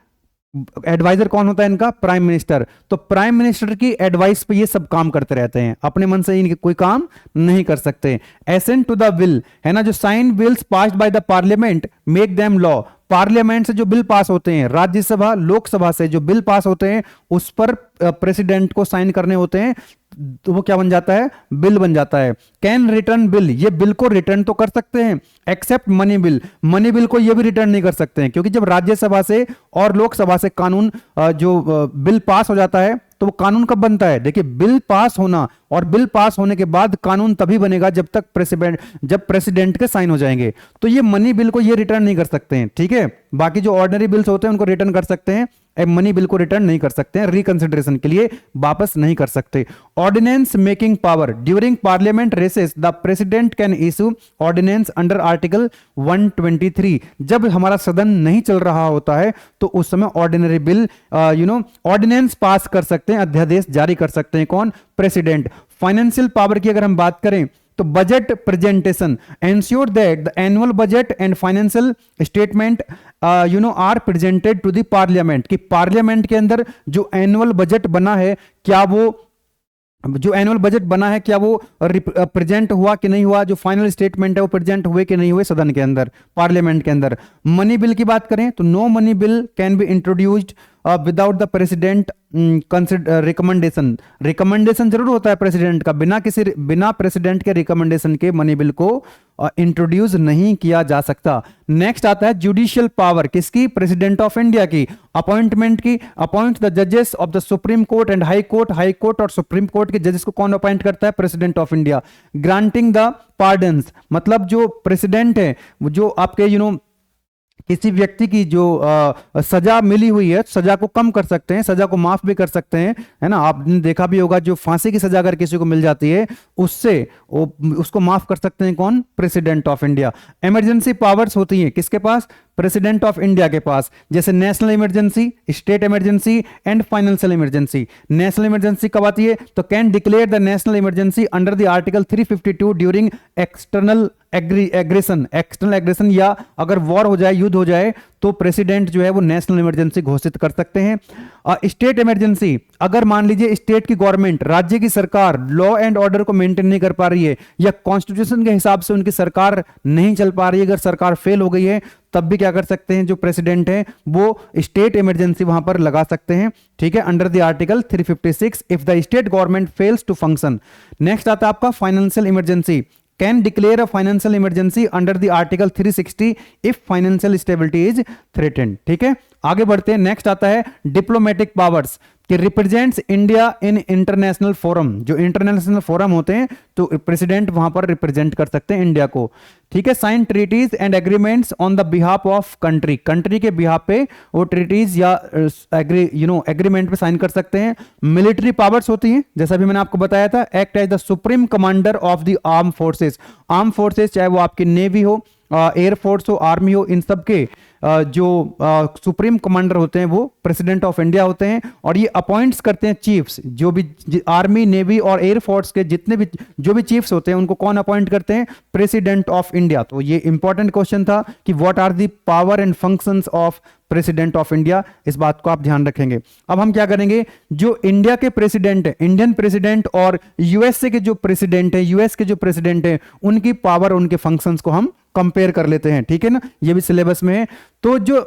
एडवाइजर कौन होता है इनका? Prime minister. तो प्राइम मिनिस्टर की एडवाइस पे ये सब काम करते रहते हैं, अपने मन से इनके कोई काम नहीं कर सकते। एसेंट टू द विल है ना, जो sign bills passed by the parliament make them law. Parliament से जो बिल पास होते हैं, राज्यसभा लोकसभा से जो बिल पास होते हैं, उस पर प्रेसिडेंट को साइन करने होते हैं, तो वो क्या बन जाता है? बिल बन जाता है। कैन रिटर्न बिल, ये बिल को रिटर्न तो कर सकते हैं, except money bill. Money bill को ये भी रिटर्न नहीं कर सकते हैं, क्योंकि जब राज्यसभा से और लोकसभा से कानून जो बिल पास हो जाता है, तो वो कानून कब बनता है? देखिए बिल पास होना और बिल पास होने के बाद कानून तभी बनेगा जब तक प्रेसिडेंट के साइन हो जाएंगे। तो ये मनी बिल को ये रिटर्न नहीं कर सकते हैं, ठीक है। बाकी जो ऑर्डिनरी बिल्स होते हैं उनको रिटर्न कर सकते हैं, मनी बिल को रिटर्न नहीं कर सकते हैं, रिकंसिडरेशन के लिए वापस नहीं कर सकते। Ordinance making power during parliament recess the president can issue ordinance under article 123। जब हमारा सदन नहीं चल रहा होता है तो उस समय ऑर्डिनरी बिल ऑर्डिनेंस पास कर सकते हैं, अध्यादेश जारी कर सकते हैं। कौन? प्रेसिडेंट। फाइनेंशियल पावर की अगर हम बात करें तो budget presentation ensure that the annual budget and financial statement are presented to the parliament. कि पार्लियामेंट के अंदर जो एनुअल बजट बना है, क्या वो प्रेजेंट हुआ कि नहीं हुआ, जो फाइनल स्टेटमेंट है वो प्रेजेंट हुए कि नहीं हुए सदन के अंदर, पार्लियामेंट के अंदर। मनी बिल की बात करें तो no money bill can be introduced without the president recommendation जरूर होता है प्रेसिडेंट का, बिना प्रेसिडेंट के रिकमेंडेशन के मनी बिल को इंट्रोड्यूस नहीं किया जा सकता। नेक्स्ट आता है जुडिशियल पावर, किसकी? प्रेसिडेंट ऑफ इंडिया की। अपॉइंटमेंट की, अपॉइंट द जजेस of the supreme court and high court और सुप्रीम कोर्ट के जजेस को कौन अपॉइंट करता है? President of India. Granting the pardons, मतलब जो प्रेसिडेंट है, जो आपके किसी व्यक्ति की जो सजा मिली हुई है, सजा को कम कर सकते हैं, सजा को माफ भी कर सकते हैं, है ना। आपने देखा भी होगा, जो फांसी की सजा अगर किसी को मिल जाती है उससे उसको माफ कर सकते हैं कौन? President of India. Emergency powers होती हैं किसके पास? प्रेसिडेंट ऑफ इंडिया के पास, जैसे national emergency, state emergency and financial emergency. National emergency कब आती है? तो can declare the national emergency under the article 352 during external aggression, या अगर वॉर हो जाए, युद्ध हो जाए, तो प्रेसिडेंट जो है वो नेशनल इमरजेंसी घोषित कर सकते हैं। स्टेट इमरजेंसी, अगर मान लीजिए स्टेट की गवर्नमेंट, राज्य की सरकार लॉ एंड ऑर्डर को मेंटेन नहीं कर पा रही है, या कॉन्स्टिट्यूशन के हिसाब से उनकी सरकार नहीं चल पा रही है, अगर सरकार फेल हो गई है, तब भी क्या कर सकते हैं? जो प्रेसिडेंट है वो स्टेट इमरजेंसी वहां पर लगा सकते हैं, ठीक है, under the article 356 if the state government fails to function. Next आता है आपका financial emergency, can declare a financial emergency under the article 360 if financial stability is threatened, ठीक है। आगे बढ़ते हैं, नेक्स्ट आता है डिप्लोमेटिक पावर्स, कि represents India in international forum. जो इंटरनेशनल फोरम होते हैं तो प्रेसिडेंट वहां पर रिप्रेजेंट कर सकते हैं इंडिया को, ठीक है। Sign treaties and agreements on the behalf of country के बिहाफ पे वो ट्रीटीज या एग्रीमेंट पे साइन कर सकते हैं। मिलिट्री पावर्स होती हैं, जैसा भी मैंने आपको बताया था, act as the supreme commander of the arm forces. Arm forces चाहे वो आपकी नेवी हो, एयरफोर्स हो, आर्मी हो, इन सब के जो सुप्रीम कमांडर होते हैं वो प्रेसिडेंट ऑफ इंडिया होते हैं, और ये अपॉइंट्स करते हैं चीफ्स। जो भी आर्मी, नेवी और एयरफोर्स के जितने भी जो भी चीफ्स होते हैं उनको कौन अपॉइंट करते हैं? President of India. तो ये इंपॉर्टेंट क्वेश्चन था कि what are the power and functions of president of India, इस बात को आप ध्यान रखेंगे। अब हम क्या करेंगे, जो इंडिया के प्रेसिडेंट है, इंडियन प्रेसिडेंट, और यूएसए के जो प्रेसिडेंट है, यूएस के जो प्रेसिडेंट है, उनकी पावर, उनके फंक्शंस को हम कंपेयर कर लेते हैं, ठीक है ना। ये भी सिलेबस में है। तो जो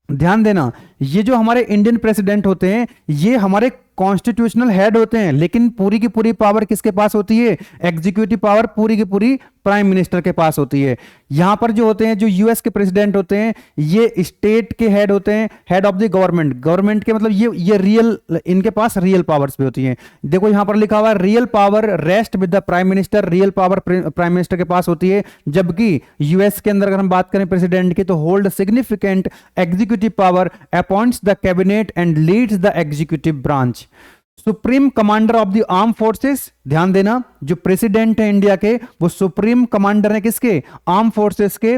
ध्यान देना, ये जो हमारे इंडियन प्रेसिडेंट होते हैं ये हमारे कॉन्स्टिट्यूशनल हेड होते हैं, लेकिन पूरी की पूरी पावर किसके पास होती है? एग्जीक्यूटिव पावर पूरी की पूरी प्राइम मिनिस्टर के पास होती है। यहां पर जो होते हैं, जो यूएस के प्रेसिडेंट होते हैं, ये स्टेट के हेड होते हैं, हेड ऑफ द गवर्नमेंट के, मतलब ये रियल, इनके पास रियल पावर्स भी होती हैं। देखो यहां पर लिखा हुआ है real power rest with the prime minister, real power prime minister के पास होती है, जबकि यूएस के अंदर अगर हम बात करें प्रेसिडेंट की, तो hold significant executive power, appoints the cabinet and leads the executive branch. Supreme commander of the arm forces, ध्यान देना जो प्रेसिडेंट है इंडिया के वो सुप्रीम कमांडर है किसके, आर्म फोर्सेस के।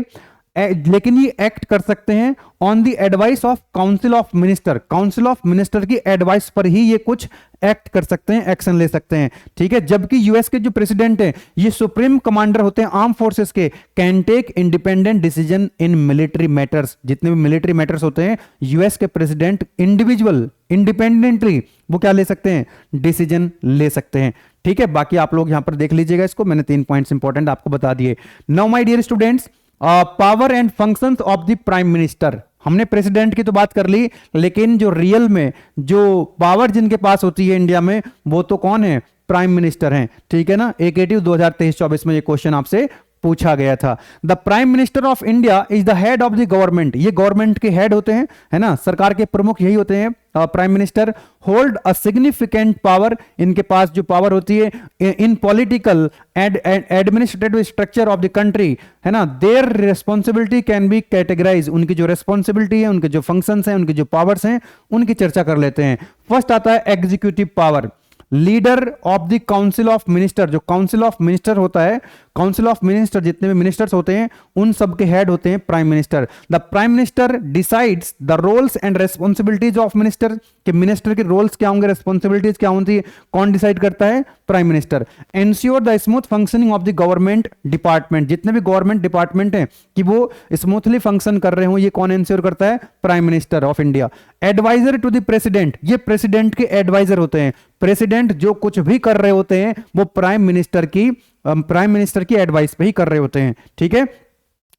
लेकिन ये एक्ट कर सकते हैं on the advice of council of minister, council of minister की एडवाइस पर ही ये कुछ एक्ट कर सकते हैं, एक्शन ले सकते हैं, ठीक है। जबकि यूएस के जो प्रेसिडेंट हैं ये सुप्रीम कमांडर होते हैं आर्म फोर्सेस के, can take independent decision in military matters, जितने भी मिलिट्री मैटर्स होते हैं यूएस के प्रेसिडेंट इंडिविजुअल इंडिपेंडेंटली वो क्या ले सकते हैं, डिसीजन ले सकते हैं, ठीक है। बाकी आप लोग यहां पर देख लीजिएगा इसको, मैंने 3 पॉइंट्स इंपॉर्टेंट आपको बता दिए। Now my dear students, power and functions of the prime minister, हमने प्रेसिडेंट की तो बात कर ली, लेकिन जो रियल में जो पावर जिनके पास होती है इंडिया में वो तो कौन है, प्राइम मिनिस्टर हैं, ठीक है ना। एकेटिव 2023-24 में ये क्वेश्चन आपसे पूछा गया था। The prime minister of India is the head of the government, ये गवर्नमेंट के हेड होते हैं, है ना, सरकार के प्रमुख यही होते हैं prime minister. Hold a significant power, इनके पास जो पावर होती है in political administrative structure of the country, है ना, their responsibility can be categorize, उनकी जो रिस्पॉन्सिबिलिटी है, उनके जो फंक्शंस हैं, उनकी जो पावर्स हैं, उनकी चर्चा कर लेते हैं। फर्स्ट आता है executive power, leader of the council of minister, जो काउंसिल ऑफ मिनिस्टर होता है, काउंसिल ऑफ मिनिस्टर जितने भी मिनिस्टर्स होते हैं उन सब के हेड होते हैं prime minister. The prime minister decides the roles and responsibilities of minister, कि मिनिस्टर के रोल्स क्या होंगे, रेस्पॉन्सिबिलिटीज क्या होती है, कौन डिसाइड करता है, prime minister. Ensure the smooth functioning of the government department, जितने भी गवर्नमेंट डिपार्टमेंट हैं कि वो स्मूथली फंक्शन कर रहे हो, ये कौन एंश्योर करता है, prime minister of India. Advisor to the president, ये प्रेसिडेंट के एडवाइजर होते हैं, प्रेसिडेंट जो कुछ भी कर रहे होते हैं वो प्राइम मिनिस्टर की एडवाइस पे ही कर रहे होते हैं, ठीक है।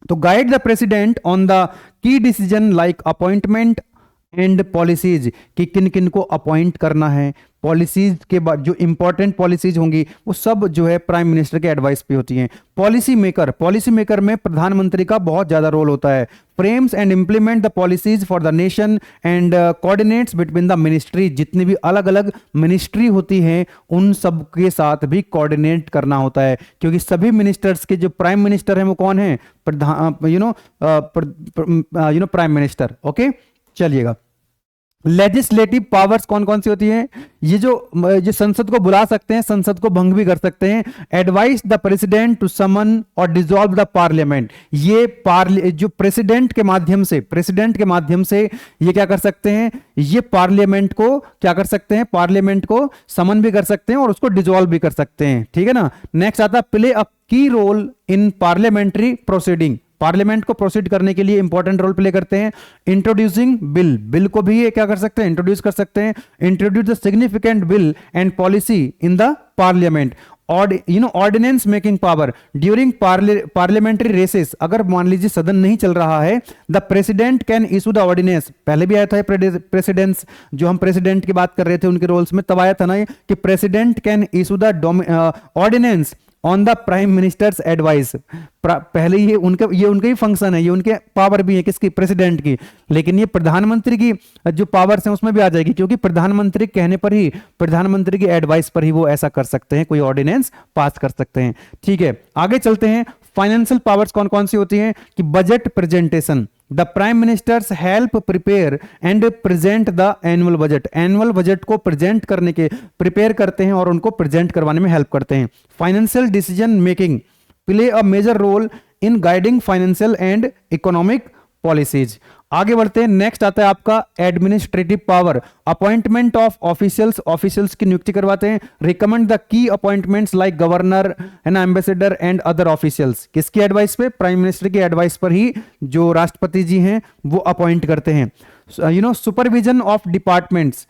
तो guide the president on the key decision like appointment and policies, कि किन किन को अपॉइंट करना है, पॉलिसीज के बाद जो इंपॉर्टेंट पॉलिसीज होंगी वो सब जो है प्राइम मिनिस्टर के एडवाइस पे होती हैं। पॉलिसी मेकर में प्रधानमंत्री का बहुत ज्यादा रोल होता है। Frames and implement the policies for the nation and coordinates between the ministry, जितनी भी अलग अलग मिनिस्ट्री होती हैं उन सब के साथ भी कोऑर्डिनेट करना होता है, क्योंकि सभी मिनिस्टर्स के जो प्राइम मिनिस्टर हैं वो कौन है, प्राइम मिनिस्टर, ओके। चलिएगा, लेजिस्लेटिव पावर्स कौन कौन सी होती हैं, ये जो संसद को बुला सकते हैं, संसद को भंग भी कर सकते हैं। Advice the president to someone और डिसॉल्व द पार्लियामेंट, ये जो प्रेसिडेंट के माध्यम से ये क्या कर सकते हैं, ये पार्लियामेंट को क्या कर सकते हैं, पार्लियामेंट को समन भी कर सकते हैं और उसको डिसॉल्व भी कर सकते हैं, ठीक है ना। नेक्स्ट आता है play a key role in parliamentary proceeding, parliament को प्रोसीड करने के लिए इंपॉर्टेंट रोल प्ले करते हैं। इंट्रोड्यूसिंग बिल को भी ये क्या कर सकते हैं, इंट्रोड्यूस कर सकते हैं। Introduce the significant bill and policy in the parliament. Ordinance making power during parliamentary recess, अगर मान लीजिए सदन नहीं चल रहा है, the president can issue the ordinance, पहले भी आया था प्रेसिडेंट्स, जो हम प्रेसिडेंट की बात कर रहे थे उनके रोल्स में, तब आया था ना कि president can issue the ordinance on the prime minister's advice. पहले ये उनका ही फंक्शन है, ये उनके पावर भी है किसकी, प्रेसिडेंट की, लेकिन ये प्रधानमंत्री की जो पावर्स हैं उसमें भी आ जाएगी, क्योंकि प्रधानमंत्री कहने पर ही, प्रधानमंत्री की एडवाइस पर ही वो ऐसा कर सकते हैं, कोई ऑर्डिनेंस पास कर सकते हैं, ठीक है। आगे चलते हैं, फाइनेंशियल पावर्स कौन कौन सी होती हैं, कि budget presentation, the prime ministers help prepare and present the annual budget, annual budget को प्रेजेंट करने के प्रिपेयर करते हैं और उनको प्रेजेंट करवाने में हेल्प करते हैं। Financial decision making play a major role in guiding financial and economic policies. आगे बढ़ते हैं, नेक्स्ट आता है आपका administrative power, appointment of officials की नियुक्ति करवाते हैं। Recommend the key appointments like governor है ना, एम्बेसडर एंड अदर ऑफिशियल्स, किसकी एडवाइस पे, प्राइम मिनिस्टर की एडवाइस पर ही जो राष्ट्रपति जी हैं वो अपॉइंट करते हैं। Supervision of departments,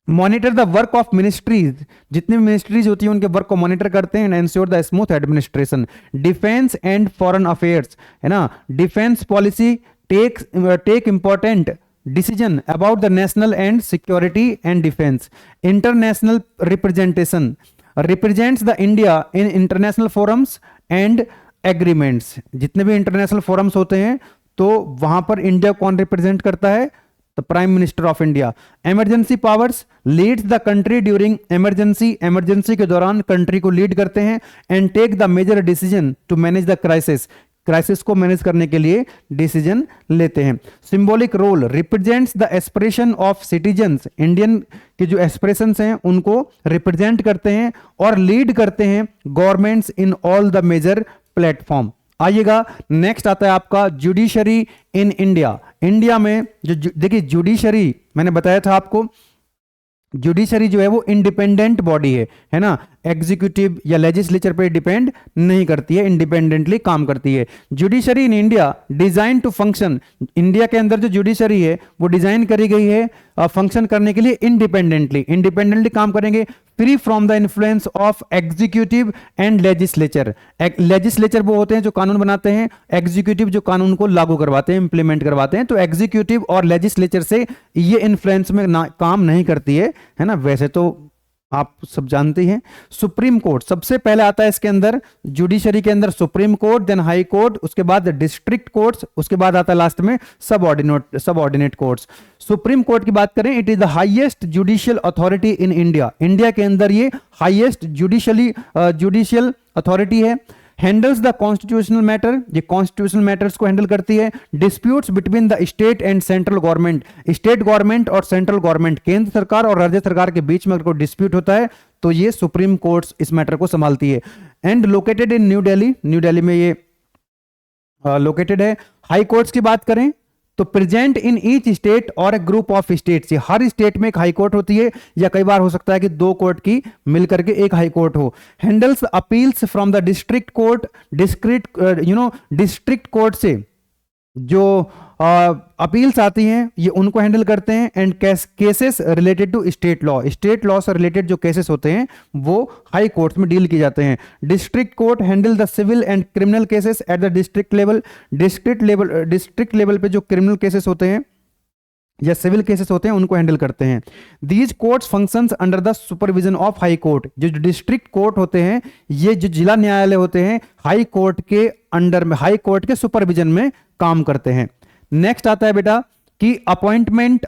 monitor the work of ministries, जितनी भी मिनिस्ट्रीज होती हैं उनके वर्क को मॉनिटर करते हैं। Ensure the smooth administration. Defence and foreign affairs, है ना, defence policy take important decision about the national and security and defence. International representation, represents the India in international forums and agreements, जितने भी international forums होते हैं तो वहां पर India कौन रिप्रेजेंट करता है, the prime minister of India. Emergency powers, leads the country during emergency के दौरान कंट्री को लीड करते हैं। And take the major decision to manage the crisis, crisis को मैनेज करने के लिए डिसीजन लेते हैं। Symbolic role represents the aspiration of citizens, Indian के जो एस्पिरेशंस हैं उनको रिप्रेजेंट करते हैं और लीड करते हैं governments in all the major platform. आइएगा, नेक्स्ट आता है आपका जुडिशरी इन इंडिया। इंडिया में जो देखिए जुडिशरी, मैंने बताया था आपको, जुडिशरी जो है वो इंडिपेंडेंट बॉडी है ना, एग्जीक्यूटिव या लेजिस्लेचर पे डिपेंड नहीं करती है, इंडिपेंडेंटली काम करती है। Judiciary in India design to function, India के अंदर जो जुडिशरी है वो डिजाइन करी गई है फंक्शन करने के लिए इंडिपेंडेंटली काम करेंगे, free from the influence of executive and legislature. Legislature वो होते हैं जो कानून बनाते हैं, एग्जीक्यूटिव जो कानून को लागू करवाते हैं, इंप्लीमेंट करवाते हैं। तो एग्जीक्यूटिव और लेजिस्लेचर से ये इन्फ्लुएंस में काम नहीं करती है ना। वैसे तो आप सब जानते हैं। सुप्रीम कोर्ट सबसे पहले आता है इसके अंदर, जुडिशरी के अंदर supreme court, then high court, उसके बाद डिस्ट्रिक्ट कोर्ट्स, उसके बाद आता है लास्ट में सबऑर्डिनेट कोर्ट्स। सुप्रीम कोर्ट की बात करें, it is the highest judicial authority in India. India के अंदर ये हाईएस्ट जुडिशियल अथॉरिटी है। हैंडल्स द कॉन्स्टिट्यूशनल मैटर, ये कॉन्स्टिट्यूशनल मैटर्स को हैंडल करती है। Disputes between the state and central government, state government और सेंट्रल गवर्नमेंट, केंद्र सरकार और राज्य सरकार के बीच में अगर कोई डिस्प्यूट होता है तो ये सुप्रीम कोर्ट्स इस मैटर को संभालती है। And located in new Delhi, new Delhi में ये लोकेटेड है। हाई कोर्ट्स की बात करें तो प्रेजेंट इन ईच स्टेट और ए ग्रुप ऑफ स्टेट्स, हर स्टेट में एक हाई कोर्ट होती है, या कई बार हो सकता है कि दो कोर्ट की मिलकर के एक हाई कोर्ट हो। Handles appeals from the district court, district court से जो अपील्स आती हैं ये उनको हैंडल करते हैं। And cases related to state law से रिलेटेड जो केसेस होते हैं वो हाई कोर्ट में डील किए जाते हैं। District court handle the civil and criminal cases at the district level, district level पे जो क्रिमिनल केसेस होते हैं या सिविल केसेस होते हैं उनको हैंडल करते हैं। These courts functions under the supervision of high court, जो डिस्ट्रिक्ट कोर्ट होते हैं ये जो जिला न्यायालय होते हैं हाई कोर्ट के अंडर में, हाई कोर्ट के सुपरविजन में काम करते हैं। नेक्स्ट आता है बेटा कि अपॉइंटमेंट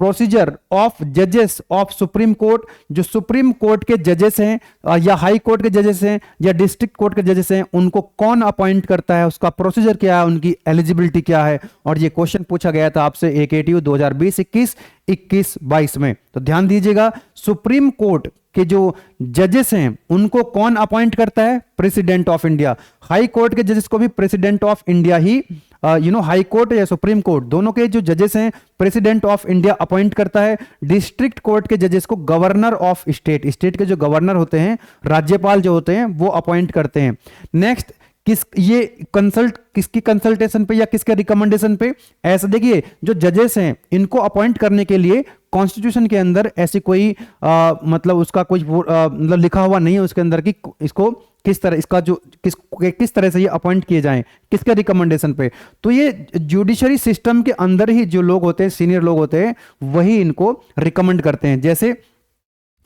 प्रोसीजर ऑफ जजेस ऑफ सुप्रीम कोर्ट, जो सुप्रीम कोर्ट के जजेस हैं या हाई कोर्ट के जजेस हैं या डिस्ट्रिक्ट कोर्ट के जजेस हैं उनको कौन अपॉइंट करता है, उसका प्रोसीजर क्या है, उनकी एलिजिबिलिटी क्या है। और ये क्वेश्चन पूछा गया था आपसे AKTU 2020-21, 21-22 में। तो ध्यान दीजिएगा, सुप्रीम कोर्ट के जो जजेस हैं उनको कौन अपॉइंट करता है, president of India. High court के जजेस को भी president of India he high court या सुप्रीम कोर्ट दोनों के जो जजेस हैं प्रेसिडेंट ऑफ इंडिया अपॉइंट करता है। डिस्ट्रिक्ट कोर्ट के जजेस को गवर्नर ऑफ स्टेट के जो गवर्नर होते हैं, राज्यपाल जो होते हैं वो अपॉइंट करते हैं। नेक्स्ट किसकी कंसल्टेशन पे या किसके रिकमेंडेशन पे, ऐसा देखिए जो जजेस हैं इनको अपॉइंट करने के लिए कॉन्स्टिट्यूशन के अंदर ऐसी कोई मतलब उसका कोई मतलब लिखा हुआ नहीं है उसके अंदर कि इसको किस तरह इसका जो किस तरह से ये अपॉइंट किए जाएं, किसके रिकमेंडेशन पे। तो ये जुडिशरी सिस्टम के अंदर ही जो लोग होते हैं, सीनियर लोग होते हैं, वही इनको रिकमेंड करते हैं। जैसे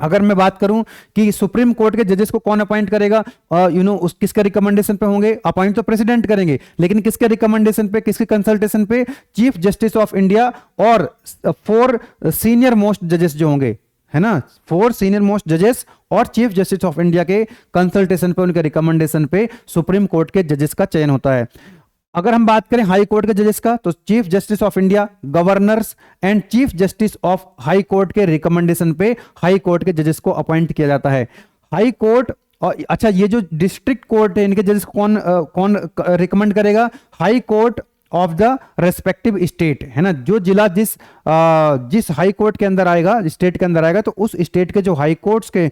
अगर मैं बात करूं कि सुप्रीम कोर्ट के जजेस को कौन अपॉइंट करेगा, उस किसके रिकमेंडेशन पे होंगे, अपॉइंट तो प्रेसिडेंट करेंगे, लेकिन किसके रिकमेंडेशन पे, किसके कंसल्टेशन पे, चीफ जस्टिस ऑफ इंडिया और 4 सीनियर मोस्ट जजेस जो होंगे, है ना, 4 सीनियर मोस्ट जजेस और चीफ जस्टिस ऑफ इंडिया के कंसल्टेशन पे, उनके रिकमेंडेशन पे सुप्रीम कोर्ट के जजेस का चयन होता है। अगर हम बात करें हाई कोर्ट के जजेस का तो chief justice of India, governors and chief justice of high court के रिकमेंडेशन पे हाई कोर्ट के जजेस को अपॉइंट किया जाता है। हाई कोर्ट और अच्छा ये जो डिस्ट्रिक्ट कोर्ट है इनके जजेस कौन रिकमेंड करेगा, high court of the respective state, है ना, जो जिला जिस हाई कोर्ट के अंदर आएगा, स्टेट के अंदर आएगा, तो उस स्टेट के जो हाई कोर्ट्स के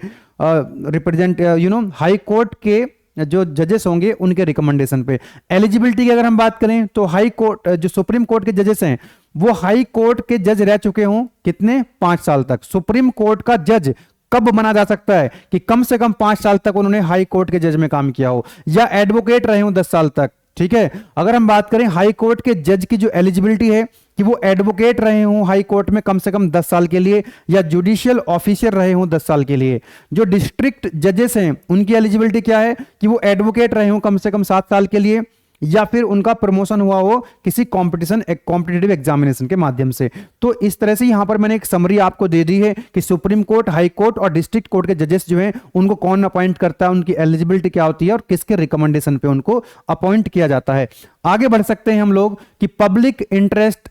हाई कोर्ट के जो जजेस होंगे उनके रिकमेंडेशन पे। एलिजिबिलिटी की अगर हम बात करें तो हाई कोर्ट जो सुप्रीम कोर्ट के जजेस हैं वो हाई कोर्ट के जज रह चुके हों कितने, 5 साल तक। सुप्रीम कोर्ट का जज कब बना जा सकता है कि कम से कम 5 साल तक उन्होंने हाई कोर्ट के जज में काम किया हो, या एडवोकेट रहे हो 10 साल तक, ठीक है। अगर हम बात करें हाई कोर्ट के जज की जो एलिजिबिलिटी है कि वो एडवोकेट रहे हों हाई कोर्ट में कम से कम 10 साल के लिए, या जुडिशियल ऑफिसर रहे हों 10 साल के लिए। जो डिस्ट्रिक्ट जजेस हैं उनकी एलिजिबिलिटी क्या है कि वो एडवोकेट रहे हों कम से कम 7 साल के लिए, या फिर उनका प्रमोशन हुआ हो किसी कॉम्पिटिटिव एग्जामिनेशन के माध्यम से। तो इस तरह से यहां पर मैंने एक समरी आपको दे दी है कि सुप्रीम कोर्ट, हाई कोर्ट और डिस्ट्रिक्ट कोर्ट के जजेस जो हैं उनको कौन अपॉइंट करता है, उनकी एलिजिबिलिटी क्या होती है और किसके रिकमेंडेशन पे उनको अपॉइंट किया जाता है। आगे बढ़ सकते हैं हम लोग कि पब्लिक इंटरेस्ट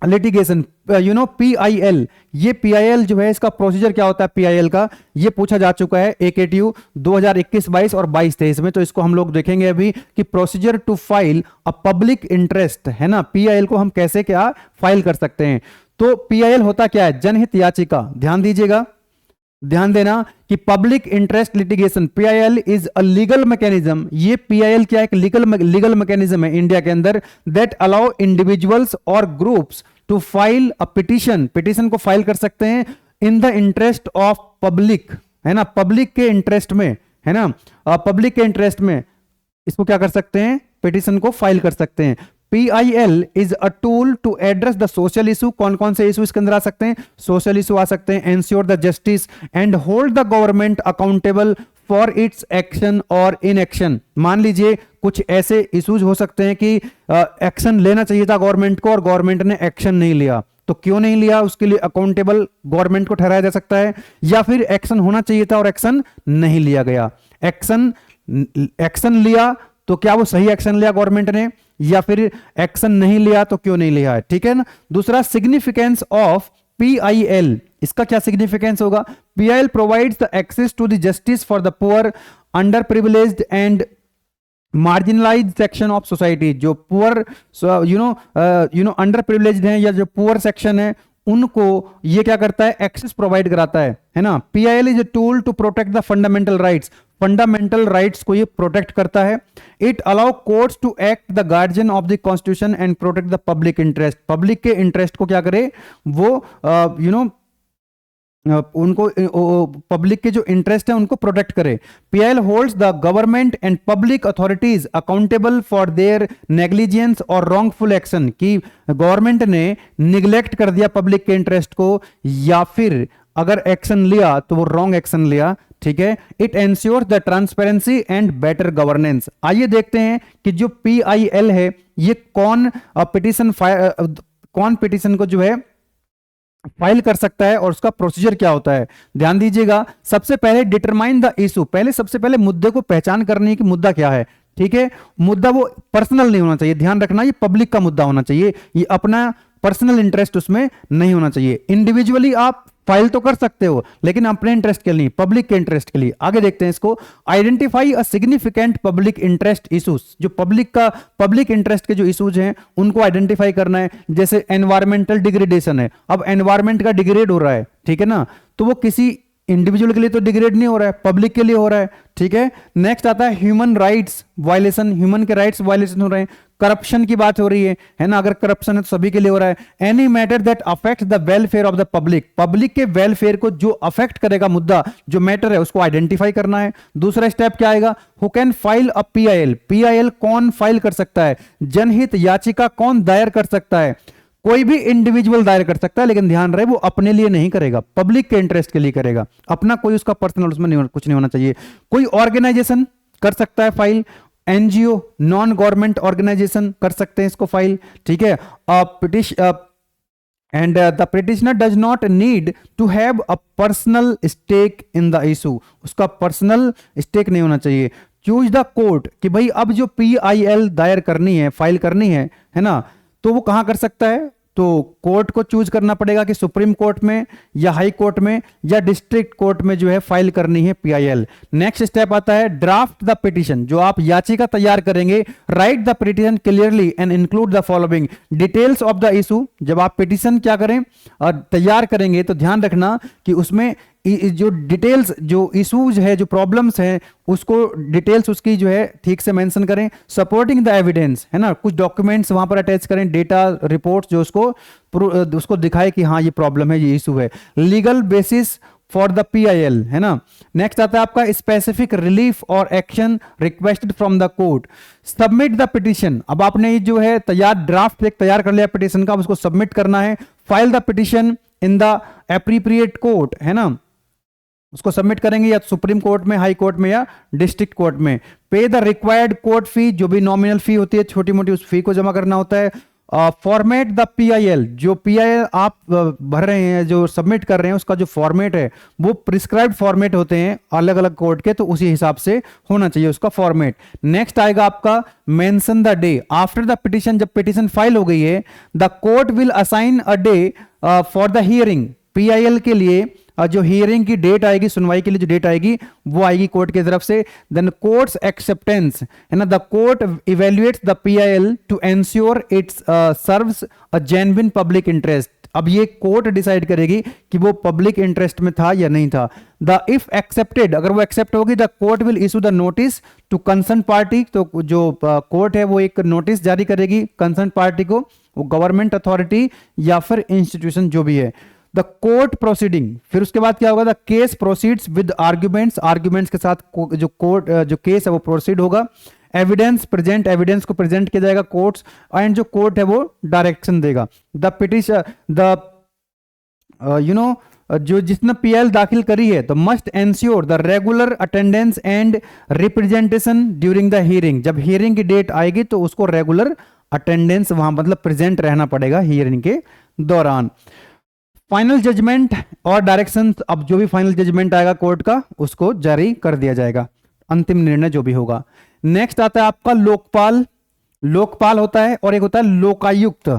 लिटिगेशन, PIL, ये PIL जो है इसका प्रोसीजर क्या होता है PIL का, ये पूछा जा चुका है AKTU 2021-22 और 22-23 में। तो इसको हम लोग देखेंगे अभी कि procedure to file a public interest, है ना, PIL को हम कैसे क्या फाइल कर सकते हैं। तो PIL होता क्या है, जनहित याचिका। ध्यान दीजिएगा, ध्यान देना कि public interest litigation PIL is a legal mechanism. ये PIL क्या है, एक लीगल मैकेनिज्म है इंडिया के अंदर दैट अलाउ इंडिविजुअल्स और groups to file a petition को फाइल कर सकते हैं in the interest of public, है ना, पब्लिक के इंटरेस्ट में, है ना, पब्लिक के इंटरेस्ट में इसको क्या कर सकते हैं, पिटीशन को फाइल कर सकते हैं। PIL is a tool to address the social issue. कौन कौन से इशू इसके अंदर आ सकते हैं, सोशल इशू आ सकते हैं, ensure the justice and hold the government accountable for its action और इनएक्शन। मान लीजिए कुछ ऐसे इश्यूज हो सकते हैं कि एक्शन लेना चाहिए था गवर्नमेंट को और गवर्नमेंट ने एक्शन नहीं लिया, तो क्यों नहीं लिया, उसके लिए अकाउंटेबल गवर्नमेंट को ठहराया जा सकता है। या फिर एक्शन होना चाहिए था और एक्शन नहीं लिया गया, एक्शन लिया तो क्या वो सही एक्शन लिया गवर्नमेंट ने, या फिर एक्शन नहीं लिया तो क्यों नहीं लिया है, ठीक है ना। दूसरा, सिग्निफिकेंस ऑफ PIL, इसका क्या सिग्निफिकेंस होगा, PIL provides the access to the justice for the poor, under privileged and marginalised section of society. जो पुअर अंडर प्रिविलेज्ड है या जो पुअर सेक्शन है उनको ये क्या करता है, एक्सेस प्रोवाइड कराता है ना। PIL is a tool to protect the fundamental rights, fundamental rights को ये प्रोटेक्ट करता है। It allow courts to act the guardian of the constitution and protect the public interest, public के इंटरेस्ट को क्या करे वो उनको पब्लिक के जो इंटरेस्ट है उनको प्रोटेक्ट करे। PIL holds the government and public authorities accountable for their negligence और रॉन्गफुल एक्शन, कि गवर्नमेंट ने निग्लेक्ट कर दिया पब्लिक के इंटरेस्ट को या फिर अगर एक्शन लिया तो वो रॉन्ग एक्शन लिया, ठीक है। It ensures the transparency and better governance. आइए देखते हैं कि जो PIL है ये कौन पिटीशन को जो है फाइल कर सकता है और उसका प्रोसीजर क्या होता है। ध्यान दीजिएगा, सबसे पहले डिटरमाइन द इशू, सबसे पहले मुद्दे को पहचान करनी है कि मुद्दा क्या है, ठीक है। मुद्दा वो पर्सनल नहीं होना चाहिए, ध्यान रखना, ये पब्लिक का मुद्दा होना चाहिए, ये अपना पर्सनल इंटरेस्ट उसमें नहीं होना चाहिए। इंडिविजुअली आप फाइल तो कर सकते हो लेकिन अपने इंटरेस्ट के लिए, पब्लिक के इंटरेस्ट के लिए। आगे देखते हैं इसको, identify a significant public interest issues, जो पब्लिक इंटरेस्ट के जो इश्यूज हैं उनको आइडेंटिफाई करना है। जैसे एनवायरमेंटल डिग्रेडेशन है, अब एनवायरमेंट का डिग्रेड हो रहा है, ठीक है ना, तो वो किसी इंडिविजुअल के लिए तो डिग्रेड नहीं हो रहा है, पब्लिक के लिए हो रहा है, ठीक है। नेक्स्ट आता है ह्यूमन राइट्स वायलेशन, ह्यूमन के राइट्स वायलेशन हो रहे हैं। करप्शन की बात हो रही है ना, अगर करप्शन है तो सभी के लिए हो रहा है। Any matter that affect the welfare of the public के वेलफेयर को जो अफेक्ट करेगा मुद्दा, जो मैटर है उसको आइडेंटिफाई करना है। दूसरा स्टेप क्या आएगा, who can file a PIL कौन फाइल कर सकता है, जनहित याचिका कौन दायर कर सकता है। कोई भी इंडिविजुअल दायर कर सकता है लेकिन ध्यान रहे वो अपने लिए नहीं करेगा, पब्लिक के इंटरेस्ट के लिए करेगा, अपना कोई उसका पर्सनल उसमें नहीं, कुछ नहीं होना चाहिए। कोई ऑर्गेनाइजेशन कर सकता है file, NGO non government organisation कर सकते हैं इसको फाइल, ठीक है। And the petitioner does not need to have a personal stake in the issue, उसका पर्सनल स्टेक नहीं होना चाहिए। चूज द कोर्ट, कि भाई अब जो PIL दायर करनी है, फाइल करनी है ना, तो वो कहां कर सकता है, तो कोर्ट को चूज करना पड़ेगा कि सुप्रीम कोर्ट में या हाई कोर्ट में या डिस्ट्रिक्ट कोर्ट में जो है फाइल करनी है PIL। नेक्स्ट स्टेप आता है ड्राफ्ट द पिटीशन, जो आप याचिका तैयार करेंगे। Right the petition clearly and include the following details of the issue. जब आप पिटीशन क्या करें तैयार करेंगे तो ध्यान रखना कि उसमें जो डिटेल्स, जो इश्यूज है, जो प्रॉब्लम्स हैं, उसको डिटेल्स उसकी जो है ठीक से मेंशन करें। सपोर्टिंग द एविडेंस, है ना, कुछ डॉक्यूमेंट्स वहां पर अटैच करें, डेटा रिपोर्ट्स जो उसको दिखाए कि हाँ ये प्रॉब्लम है, ये इशू है। Legal basis for the PIL, है ना। नेक्स्ट आता है आपका स्पेसिफिक रिलीफ और action requested from the court. Submit the petition, अब आपने जो है ड्राफ्ट एक तैयार कर लिया पिटीशन का, उसको सबमिट करना है। File the petition in the appropriate court, है ना, उसको सबमिट करेंगे या सुप्रीम कोर्ट में, हाई कोर्ट में या डिस्ट्रिक्ट कोर्ट में। पे द रिक्वायर्ड कोर्ट फी, जो भी नॉमिनल फी होती है छोटी मोटी, उस फी को जमा करना होता है। फॉर्मेट द पीआईएल, जो पीआईएल आप भर रहे हैं, जो सबमिट कर रहे हैं, उसका जो फॉर्मेट है वो प्रिस्क्राइब्ड फॉर्मेट होते हैं अलग अलग कोर्ट के, तो उसी हिसाब से होना चाहिए उसका फॉर्मेट। नेक्स्ट आएगा आपका mention the day after the petition, जब पिटिशन फाइल हो गई है, the court will assign a day for the hearing. PIL के लिए जो हियरिंग की डेट आएगी, सुनवाई के लिए जो डेट आएगी वो आएगी कोर्ट की तरफ से। देन कोर्ट्स एक्सेप्टेंस है ना, the court evaluates the PIL to ensure it's serves a genuine public interest. अब ये कोर्ट डिसाइड करेगी कि वो पब्लिक इंटरेस्ट में था या नहीं था। द इफ एक्सेप्टेड, अगर वो एक्सेप्ट होगी, the court will issue the notice to concern party. तो जो कोर्ट है वो एक नोटिस जारी करेगी कंसर्न पार्टी को, वो गवर्नमेंट अथॉरिटी या फिर इंस्टीट्यूशन जो भी है। द कोर्ट प्रोसीडिंग, फिर उसके बाद क्या होगा, the case proceeds with arguments, arguments के साथ जो कोर्ट जो केस है वो प्रोसीड होगा। एविडेंस प्रेजेंट, एविडेंस को प्रेजेंट किया जाएगा कोर्ट्स, एंड जो कोर्ट है वो डायरेक्शन देगा। द पिटिशन, द जो जिसने पीएल दाखिल करी है तो must ensure the regular attendance and representation during the hearing. जब हियरिंग की डेट आएगी तो उसको रेगुलर अटेंडेंस वहां मतलब प्रेजेंट रहना पड़ेगा हियरिंग के दौरान। फाइनल जजमेंट और डायरेक्शन, अब जो भी फाइनल जजमेंट आएगा कोर्ट का उसको जारी कर दिया जाएगा, अंतिम निर्णय जो भी होगा। नेक्स्ट आता है आपका लोकपाल। लोकपाल होता है और एक होता है लोकायुक्त,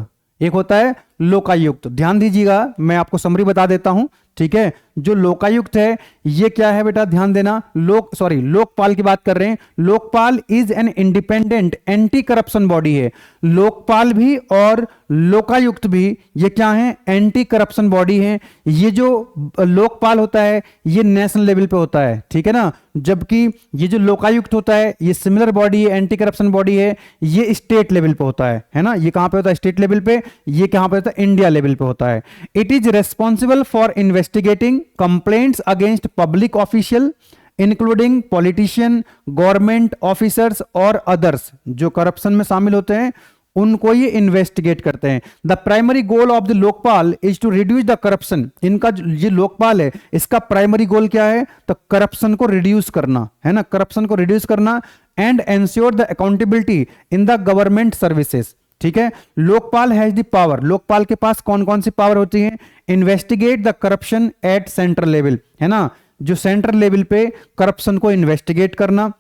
एक होता है लोकायुक्त। ध्यान दीजिएगा, मैं आपको समरी बता देता हूं, ठीक है। जो लोकायुक्त है ये क्या है बेटा, ध्यान देना। लोकपाल की बात कर रहे हैं। Lokpal is an independent anti corruption body है। लोकपाल भी और लोकायुक्त भी ये क्या है, एंटी करप्शन बॉडी है। ये जो लोकपाल होता है ये नेशनल लेवल पे होता है, ठीक है ना, जबकि ये जो लोकायुक्त होता है ये सिमिलर बॉडी है, एंटी करप्शन बॉडी है, ये स्टेट लेवल पे होता है ना। ये कहां पे होता है, स्टेट लेवल पे। ये कहां पे होता है, इंडिया लेवल पे होता है। It is responsible for investigating complaints against public official including politician, government officers और अदर्स। जो करप्शन में शामिल होते हैं उनको ये इन्वेस्टिगेट करते हैं। The primary goal of the Lokpal is to reduce the corruption. इनका ये लोकपाल है, इसका प्राइमरी गोल क्या है, तो करप्शन को रिड्यूस करना है ना, करप्शन को रिड्यूस करना and ensure the accountability in the government services, ठीक है। Lokpal has the power, Lokpal के पास कौन कौन सी पावर होती है, investigate the corruption at central level, है ना, जो सेंट्रल लेवल पे करप्शन को इन्वेस्टिगेट करना,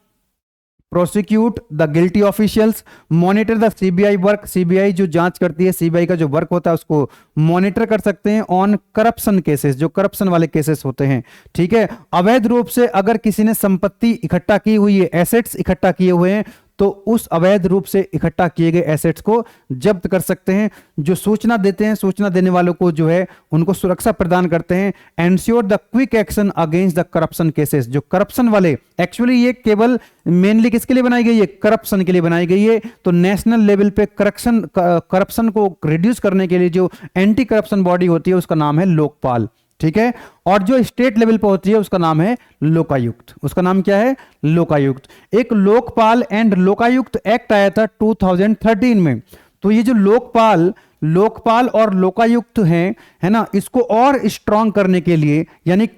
prosecute the guilty officials, monitor the CBI work, CBI जो जांच करती है, सीबीआई का जो वर्क होता है उसको मॉनिटर कर सकते हैं ऑन करप्शन केसेस, जो करप्शन वाले केसेस होते हैं, ठीक है। अवैध रूप से अगर किसी ने संपत्ति इकट्ठा की हुई है, एसेट्स इकट्ठा किए हुए हैं, तो उस अवैध रूप से इकट्ठा किए गए एसेट्स को जब्त कर सकते हैं। जो सूचना देते हैं, सूचना देने वालों को जो है उनको सुरक्षा प्रदान करते हैं। Ensure the quick action against the corruption cases, जो करप्शन वाले, एक्चुअली ये केवल मेनली किसके लिए बनाई गई है, करप्शन के लिए बनाई गई है। तो नेशनल लेवल पे करप्शन को रिड्यूस करने के लिए जो एंटी करप्शन बॉडी होती है उसका नाम है लोकपाल, ठीक है। और जो स्टेट लेवल पर होती है उसका नाम है लोकायुक्त, उसका नाम क्या है, लोकायुक्त। एक लोकपाल एंड लोकायुक्त एक्ट आया था 2013 में। तो ये जो लोकपाल और लोकायुक्त हैं, है ना, इसको और स्ट्रांग करने के लिए, यानी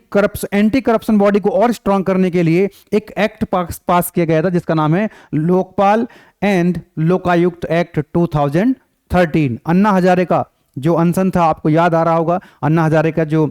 एंटी करप्शन बॉडी को और स्ट्रांग करने के लिए एक एक्ट पास किया गया था जिसका नाम है लोकपाल एंड लोकायुक्त एक्ट 2013। अन्ना हजारे का जो अनशन था, आपको याद आ रहा होगा, अन्ना हजारे का जो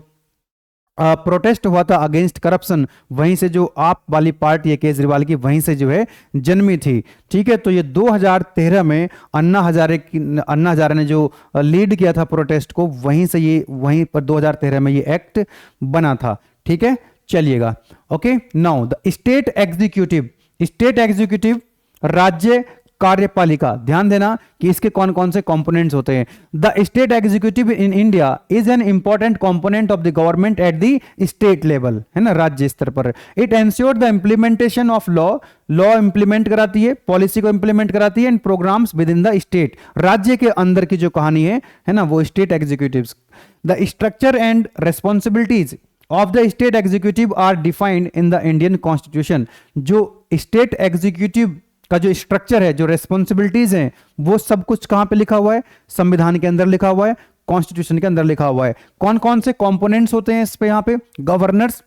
प्रोटेस्ट हुआ था अगेंस्ट करप्शन, वहीं से जो आप वाली पार्टी है केजरीवाल की, वहीं से जो है जन्मी थी, ठीक है। तो ये 2013 में अन्ना हजारे ने जो लीड किया था प्रोटेस्ट को, वहीं पर 2013 में ये एक्ट बना था, ठीक है। चलिएगा, okay. Now the state executive राज्य कार्यपालिका, ध्यान देना कि इसके कौन कौन से कंपोनेंट्स होते हैं। The state executive in India is an important component of the government at the state level, है ना, राज्य स्तर पर। It ensure the implementation of law implement कराती है, पॉलिसी को इंप्लीमेंट कराती है, and programmes within the state. राज्य के अंदर की जो कहानी है ना, वो state executives. The structure and responsibilities of the state executive are defined in the Indian constitution. जो स्टेट एग्जीक्यूटिव का जो स्ट्रक्चर है, जो रेस्पॉन्सिबिलिटीज हैं, वो सब कुछ कहां पे लिखा हुआ है, संविधान के अंदर लिखा हुआ है, कॉन्स्टिट्यूशन के अंदर लिखा हुआ है। कौन कौन से कंपोनेंट्स होते हैं इस पे, यहां पे governors,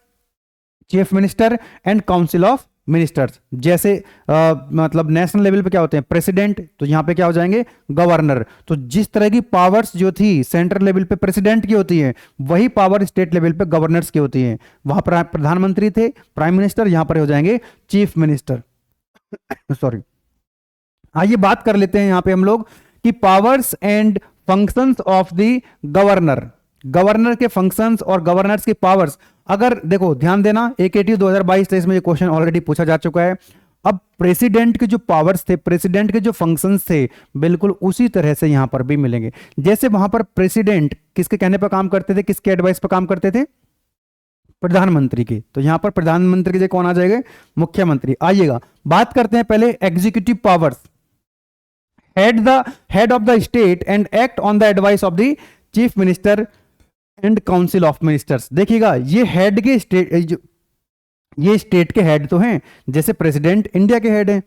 chief minister and council of ministers. जैसे मतलब नेशनल लेवल पे क्या होते हैं, प्रेसिडेंट, तो यहां पे क्या हो जाएंगे, गवर्नर। तो जिस तरह की पावर्स जो थी सेंट्रल लेवल पे प्रेसिडेंट की होती है, वही पावर स्टेट लेवल पे गवर्नर्स की होती है। वहां पर प्रधानमंत्री थे, प्राइम मिनिस्टर, यहां पर हो जाएंगे चीफ मिनिस्टर। सॉरी। आइए बात कर लेते हैं यहां पे हम लोग कि powers and functions of the governor. Governor के फंक्शंस और गवर्नर्स की पावर्स, अगर देखो ध्यान देना, एकेटीयू 2022-23 में ये क्वेश्चन ऑलरेडी पूछा जा चुका है। अब प्रेसिडेंट के जो पावर्स थे, प्रेसिडेंट के जो फंक्शंस थे, बिल्कुल उसी तरह से यहां पर भी मिलेंगे। जैसे वहां पर प्रेसिडेंट किसके कहने पर काम करते थे, किसके एडवाइस पर काम करते थे, प्रधानमंत्री की। तो यहां पर प्रधानमंत्री के जगह कौन आ जाएगा, मुख्यमंत्री। आइएगा बात करते हैं पहले executive powers. Head of the state and act on the advice of the chief minister and council of ministers. देखिएगा ये हेड के स्टेट, ये स्टेट के हेड तो हैं, जैसे प्रेसिडेंट इंडिया के हेड हैं,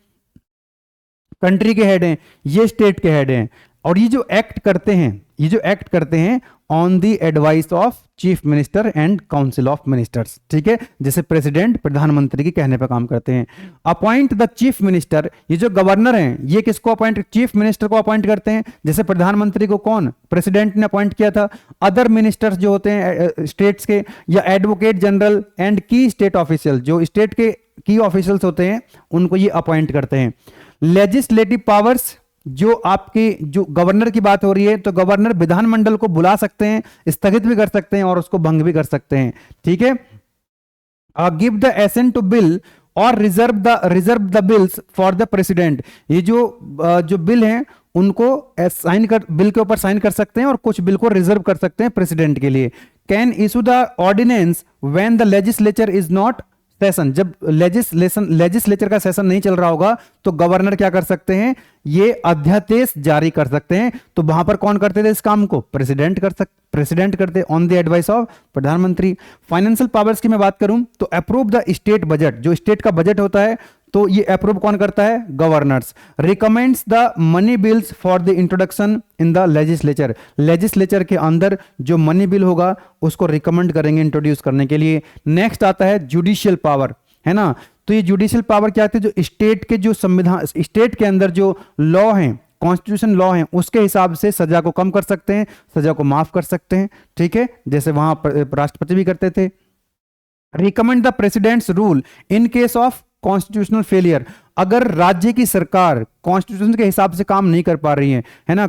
कंट्री के हेड हैं, ये स्टेट के हेड हैं। और ये जो एक्ट करते हैं, ये जो एक्ट करते हैं on the advice of chief minister and council of ministers, ठीक है। जैसे प्रेसिडेंट प्रधानमंत्री के कहने पर काम करते हैं। अपॉइंट द चीफ मिनिस्टर, ये जो गवर्नर हैं ये किसको अपॉइंट, चीफ मिनिस्टर को अपॉइंट करते हैं। जैसे प्रधानमंत्री को कौन, प्रेसिडेंट ने अपॉइंट किया था। अदर मिनिस्टर्स जो होते हैं स्टेट्स के, या एडवोकेट जनरल एंड की स्टेट ऑफिशियल, जो स्टेट के की ऑफिशियल्स होते हैं उनको ये अपॉइंट करते हैं। लेजिस्लेटिव पावर्स, जो आपकी जो गवर्नर की बात हो रही है, तो गवर्नर विधानमंडल को बुला सकते हैं, स्थगित भी कर सकते हैं और उसको भंग भी कर सकते हैं, ठीक है। Give the assent to bill और reserve the bills for the president. ये जो बिल हैं उनको साइन कर, बिल के ऊपर साइन कर सकते हैं और कुछ बिल को रिजर्व कर सकते हैं प्रेसिडेंट के लिए। Can issue the ordinance when the legislature is not session, जब लेजिस्लेचर का सेशन नहीं चल रहा होगा तो गवर्नर क्या कर सकते हैं, ये अध्यादेश जारी कर सकते हैं। तो वहां पर कौन करते थे इस काम को, प्रेसिडेंट करते ऑन द एडवाइस ऑफ प्रधानमंत्री। फाइनेंशियल पावर्स की मैं बात करूं तो अप्रूव द स्टेट बजट, जो स्टेट का बजट होता है तो ये अप्रूव कौन करता है, governors. Recommends the money bills for the introduction in the legislature, legislature के अंदर जो मनी बिल होगा उसको रिकमेंड करेंगे इंट्रोड्यूस करने के लिए। नेक्स्ट आता है जुडिशियल पावर, है ना। तो ये जुडिशियल पावर क्या आती है, जो स्टेट के जो संविधान, स्टेट के अंदर जो लॉ हैं, कॉन्स्टिट्यूशन लॉ हैं, उसके हिसाब से सजा को कम कर सकते हैं, सजा को माफ कर सकते हैं, ठीक है। जैसे वहां राष्ट्रपति भी करते थे। Recommend the presidents rule in case of constitutional failure, अगर राज्य की सरकार कॉन्स्टिट्यूशन के हिसाब से काम नहीं कर पा रही है ना,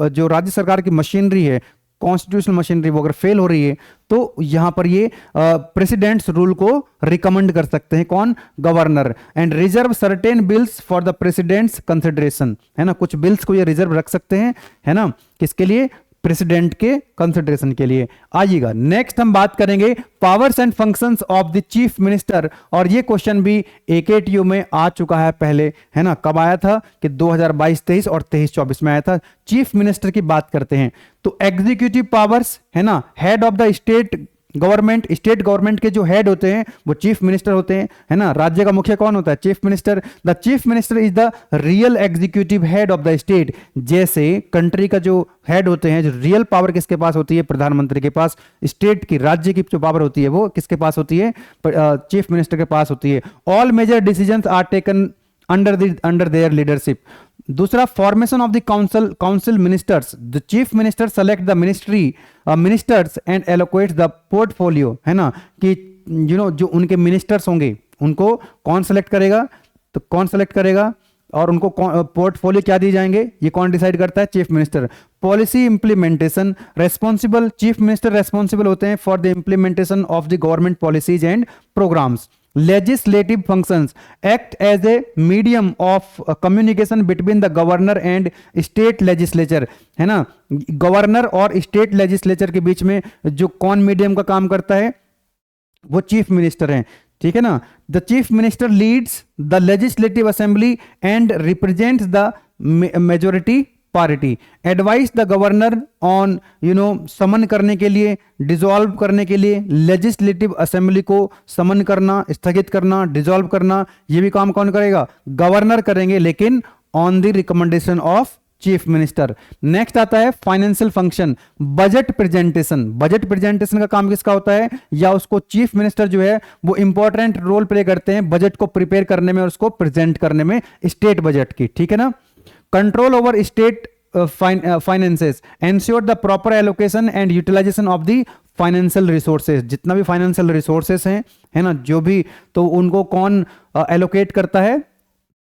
जो राज्य सरकार की मशीनरी है, कॉन्स्टिट्यूशनल मशीनरी, वो अगर फेल हो रही है तो यहां पर ये प्रेसिडेंट्स रूल को रिकमेंड कर सकते हैं, कौन, governor. And reserve certain bills for the president's consideration, है ना, कुछ बिल्स को ये रिजर्व रख सकते हैं, है ना, किसके लिए, प्रेसिडेंट के कंसिडरेशन के लिए। आइएगा नेक्स्ट हम बात करेंगे powers and functions of the chief minister, और ये क्वेश्चन भी एकेटीयू में आ चुका है पहले, है ना। कब आया था कि 2022-23 और 23-24 में आया था। चीफ मिनिस्टर की बात करते हैं तो एग्जीक्यूटिव पावर्स, है ना, head of the state government, state government के जो हेड होते हैं वो चीफ मिनिस्टर होते हैं, है ना। राज्य का मुखिया कौन होता है, chief minister. The chief minister is the real executive head of the state, जैसे कंट्री का जो हेड होते हैं, जो रियल पावर किसके पास होती है, प्रधानमंत्री के पास। स्टेट की, राज्य की जो पावर होती है वो किसके पास होती है, चीफ मिनिस्टर के पास होती है। All major decisions are taken under their leadership. दूसरा, formation of the council ministers, the chief minister select the ministers and allocate the portfolio, है ना, कि जो उनके मिनिस्टर्स होंगे उनको कौन सेलेक्ट करेगा, तो कौन सेलेक्ट करेगा और उनको पोर्टफोलियो क्या दिए जाएंगे, ये कौन डिसाइड करता है, chief minister. Policy implementation responsible, chief minister responsible होते हैं for the implementation of the government policies and programmes. Legislative functions act as a medium of communication between the governor and state legislature, है ना। Governor और state legislature के बीच में जो कौन medium का काम करता है, वो चीफ मिनिस्टर हैं, ठीक है ना। The chief minister leads the legislative assembly and represents the majority party. Advice the governor on summon करने के लिए, डिसॉल्व करने के लिए, लेजिस्लेटिव असेंबली को समन करना, स्थगित करना, डिसॉल्व करना, ये भी काम कौन करेगा, गवर्नर करेंगे, लेकिन on the recommendation of chief minister. Next आता है financial function, budget presentation. Budget presentation का काम किसका होता है, या उसको चीफ मिनिस्टर जो है वो इंपॉर्टेंट रोल प्ले करते हैं बजट को प्रिपेयर करने में और उसको प्रेजेंट करने में, स्टेट बजट की, ठीक है ना। Control over state finances, ensure the proper allocation and utilization of the financial resources. जितना भी फाइनेंशियल रिसोर्सेज हैं, है ना, जो भी, तो उनको कौन एलोकेट करता है,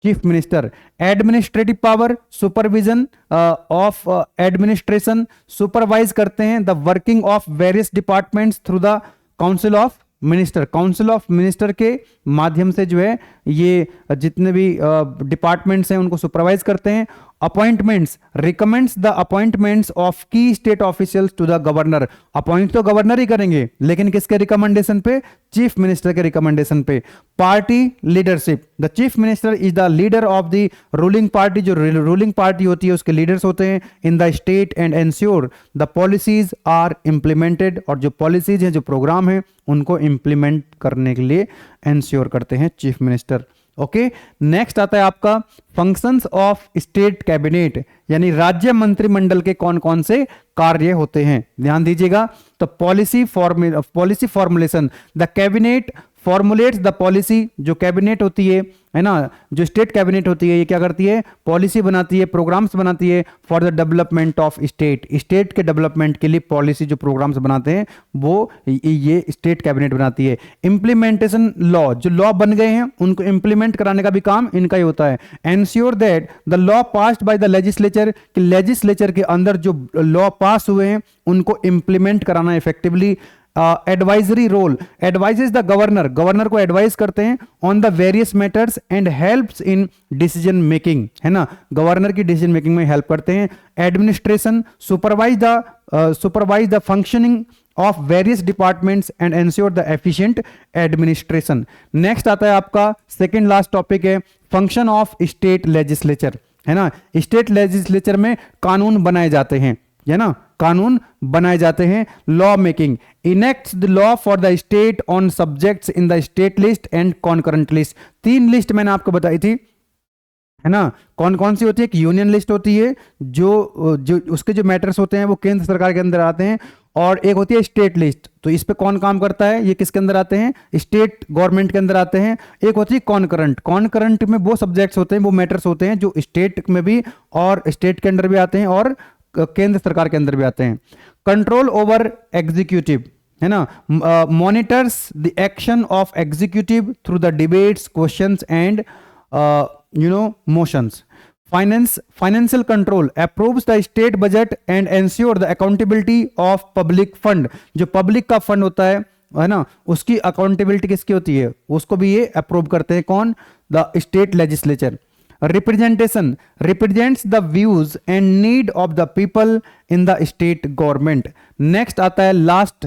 chief minister. Administrative power, supervision of administration, supervise करते हैं the working of various departments through the council of minister. Council of minister के माध्यम से जो है ये जितने भी डिपार्टमेंट्स हैं उनको सुपरवाइज करते हैं। Appointments, recommends the appointments of key state officials to the governor. Appoint तो गवर्नर ही करेंगे, लेकिन किसके रिकमेंडेशन पे, चीफ मिनिस्टर के रिकमेंडेशन पे। Party leadership, the chief minister is the leader of the ruling party. जो रूलिंग पार्टी होती है उसके लीडर्स होते हैं in the state, and ensure the policies are implemented. और जो पॉलिसीज हैं, जो प्रोग्राम है, उनको इंप्लीमेंट करने के लिए एंश्योर करते हैं चीफ मिनिस्टर। ओके, नेक्स्ट आता है आपका फंक्शंस ऑफ स्टेट कैबिनेट, यानी राज्य मंत्रिमंडल के कौन कौन से कार्य होते हैं, ध्यान दीजिएगा। तो policy formulation, the cabinet formulates the policy. जो कैबिनेट होती है ना, जो स्टेट कैबिनेट होती है, ये क्या करती है, पॉलिसी बनाती है, प्रोग्राम्स बनाती है for the development of state. State के डेवलपमेंट के लिए पॉलिसी जो प्रोग्राम्स बनाते हैं वो ये स्टेट कैबिनेट बनाती है। इंप्लीमेंटेशन लॉ, जो लॉ बन गए हैं उनको इंप्लीमेंट कराने का भी काम इनका ही होता है। Ensure that the law passed by the legislature, कि लेजिस्लेचर के अंदर जो लॉ पास हुए हैं उनको इंप्लीमेंट कराना effectively. Advisory role, advises the governor, governor को एडवाइस करते हैं on the various matters and helps in decision making, है ना, गवर्नर की डिसीजन मेकिंग में हेल्प करते हैं। Administration, supervise the functioning of various departments and ensure the efficient administration. Next आता है आपका सेकेंड लास्ट टॉपिक है फंक्शन ऑफ स्टेट लेजिस्लेचर, है ना। स्टेट लेजिस्लेचर में कानून बनाए जाते हैं, है ना, कानून बनाए जाते हैं। Law making, enacts the law for the state on subjects in the state list and concurrent list. 3 list मैंने आपको बताई थी, है ना, कौन कौन सी होती है, एक यूनियन लिस्ट होती है, जो उसके जो मैटर्स होते हैं वो केंद्र सरकार के अंदर आते हैं, और एक होती है स्टेट लिस्ट। तो इस पे कौन काम करता है, ये किसके अंदर आते हैं, स्टेट गवर्नमेंट के अंदर आते हैं। एक होती है कॉन्करेंट, कॉन्करेंट में वो सब्जेक्ट्स होते हैं, वो मैटर्स होते हैं जो स्टेट में भी और स्टेट के अंदर भी आते हैं और केंद्र सरकार के अंदर भी आते हैं। कंट्रोल ओवर एग्जीक्यूटिव, है ना, monitors the action of executive through the debates, questions and motions. Financial control, approves the state budget and ensure the accountability of public fund. जो पब्लिक का फंड होता है ना, उसकी अकाउंटेबिलिटी किसकी होती है, उसको भी ये अप्रूव करते हैं, कौन, the state legislature. Representation, represents the views and need of the people in the state government. Next आता है last,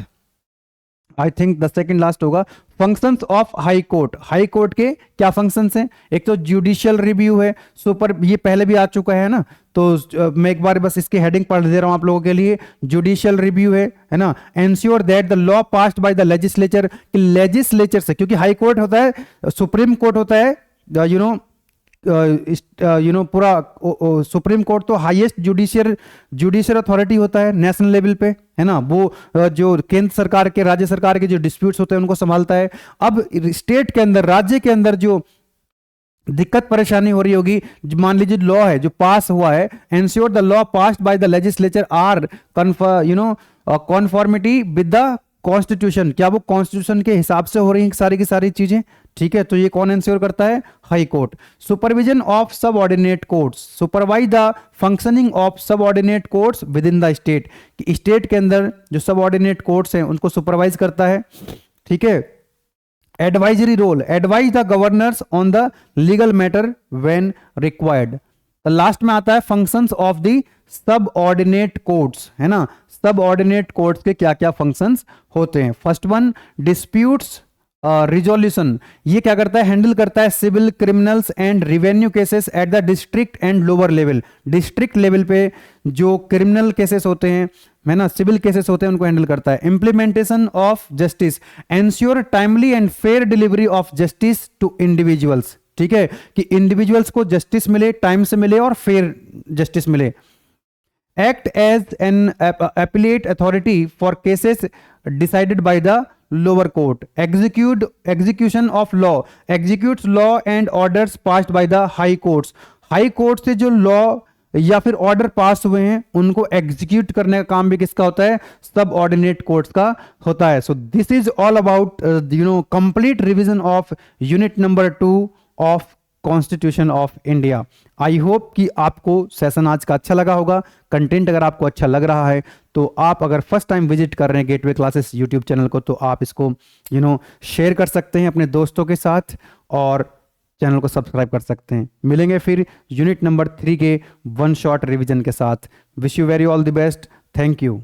I think the second last होगा, functions of high court. High court के क्या फंक्शंस हैं, एक तो जुडिशियल रिव्यू है, super, ये पहले भी आ चुका है ना, तो मैं एक बार बस इसकी हेडिंग पढ़ दे रहा हूं आप लोगों के लिए। जुडिशियल रिव्यू है ना, ensure that the law passed by the legislature, कि लेजिस्लेचर से, क्योंकि हाई कोर्ट होता है, सुप्रीम कोर्ट होता है, पूरा सुप्रीम कोर्ट तो हाईएस्ट जुडिशियल अथॉरिटी होता है नेशनल लेवल पे, है ना, वो जो केंद्र सरकार के, राज्य सरकार के जो डिस्प्यूट्स होते हैं उनको संभालता है। अब स्टेट के अंदर, राज्य के अंदर जो दिक्कत परेशानी हो रही होगी, मान लीजिए लॉ है जो पास हुआ है, ensure the law passed by the legislature are conformity with the constitution, क्या वो कॉन्स्टिट्यूशन के हिसाब से हो रही हैं सारी की सारी चीजें, ठीक है। तो ये कौन एंश्योर करता है, high court. Supervision of subordinate courts, supervise the functioning of subordinate courts with in the state, कि स्टेट के अंदर जो सबऑर्डिनेट कोर्ट्स हैं उनको सुपरवाइज करता है, ठीक है। Advisory role, advise the governors on the legal matter when required. Last में आता है functions of the subordinate courts, है ना, सबऑर्डिनेट कोर्ट्स के क्या क्या फंक्शंस होते हैं। फर्स्ट वन, डिस्प्यूट्स रिजोल्यूशन, ये क्या करता है, हैंडल करता है civil, criminals and revenue cases at the district and lower level. District level पे जो क्रिमिनल केसेस होते हैं, है ना, सिविल केसेस होते हैं, उनको हैंडल करता है। Implementation of justice, ensure timely and fair delivery of justice to individuals, ठीक है, कि इंडिविजुअल्स को जस्टिस मिले, टाइम से मिले और फेयर जस्टिस मिले। Act as an appellate authority for cases decided by the lower court, execution of law, executes law and orders passed by the high courts, high court से जो law या फिर order pass हुए हैं उनको execute करने का काम भी किसका होता है, सब ऑर्डिनेट कोर्ट्स का होता है। सो this is all about complete revision of unit number 2 of constitution of India. I hope कि आपको सेशन आज का अच्छा लगा होगा। कंटेंट अगर आपको अच्छा लग रहा है तो आप अगर फर्स्ट टाइम विजिट कर रहे हैं गेटवे क्लासेस यूट्यूब चैनल को, तो आप इसको शेयर कर सकते हैं अपने दोस्तों के साथ और चैनल को सब्सक्राइब कर सकते हैं। मिलेंगे फिर यूनिट नंबर 3 के वन शॉट रिवीजन के साथ। Wish you very all the best. Thank you.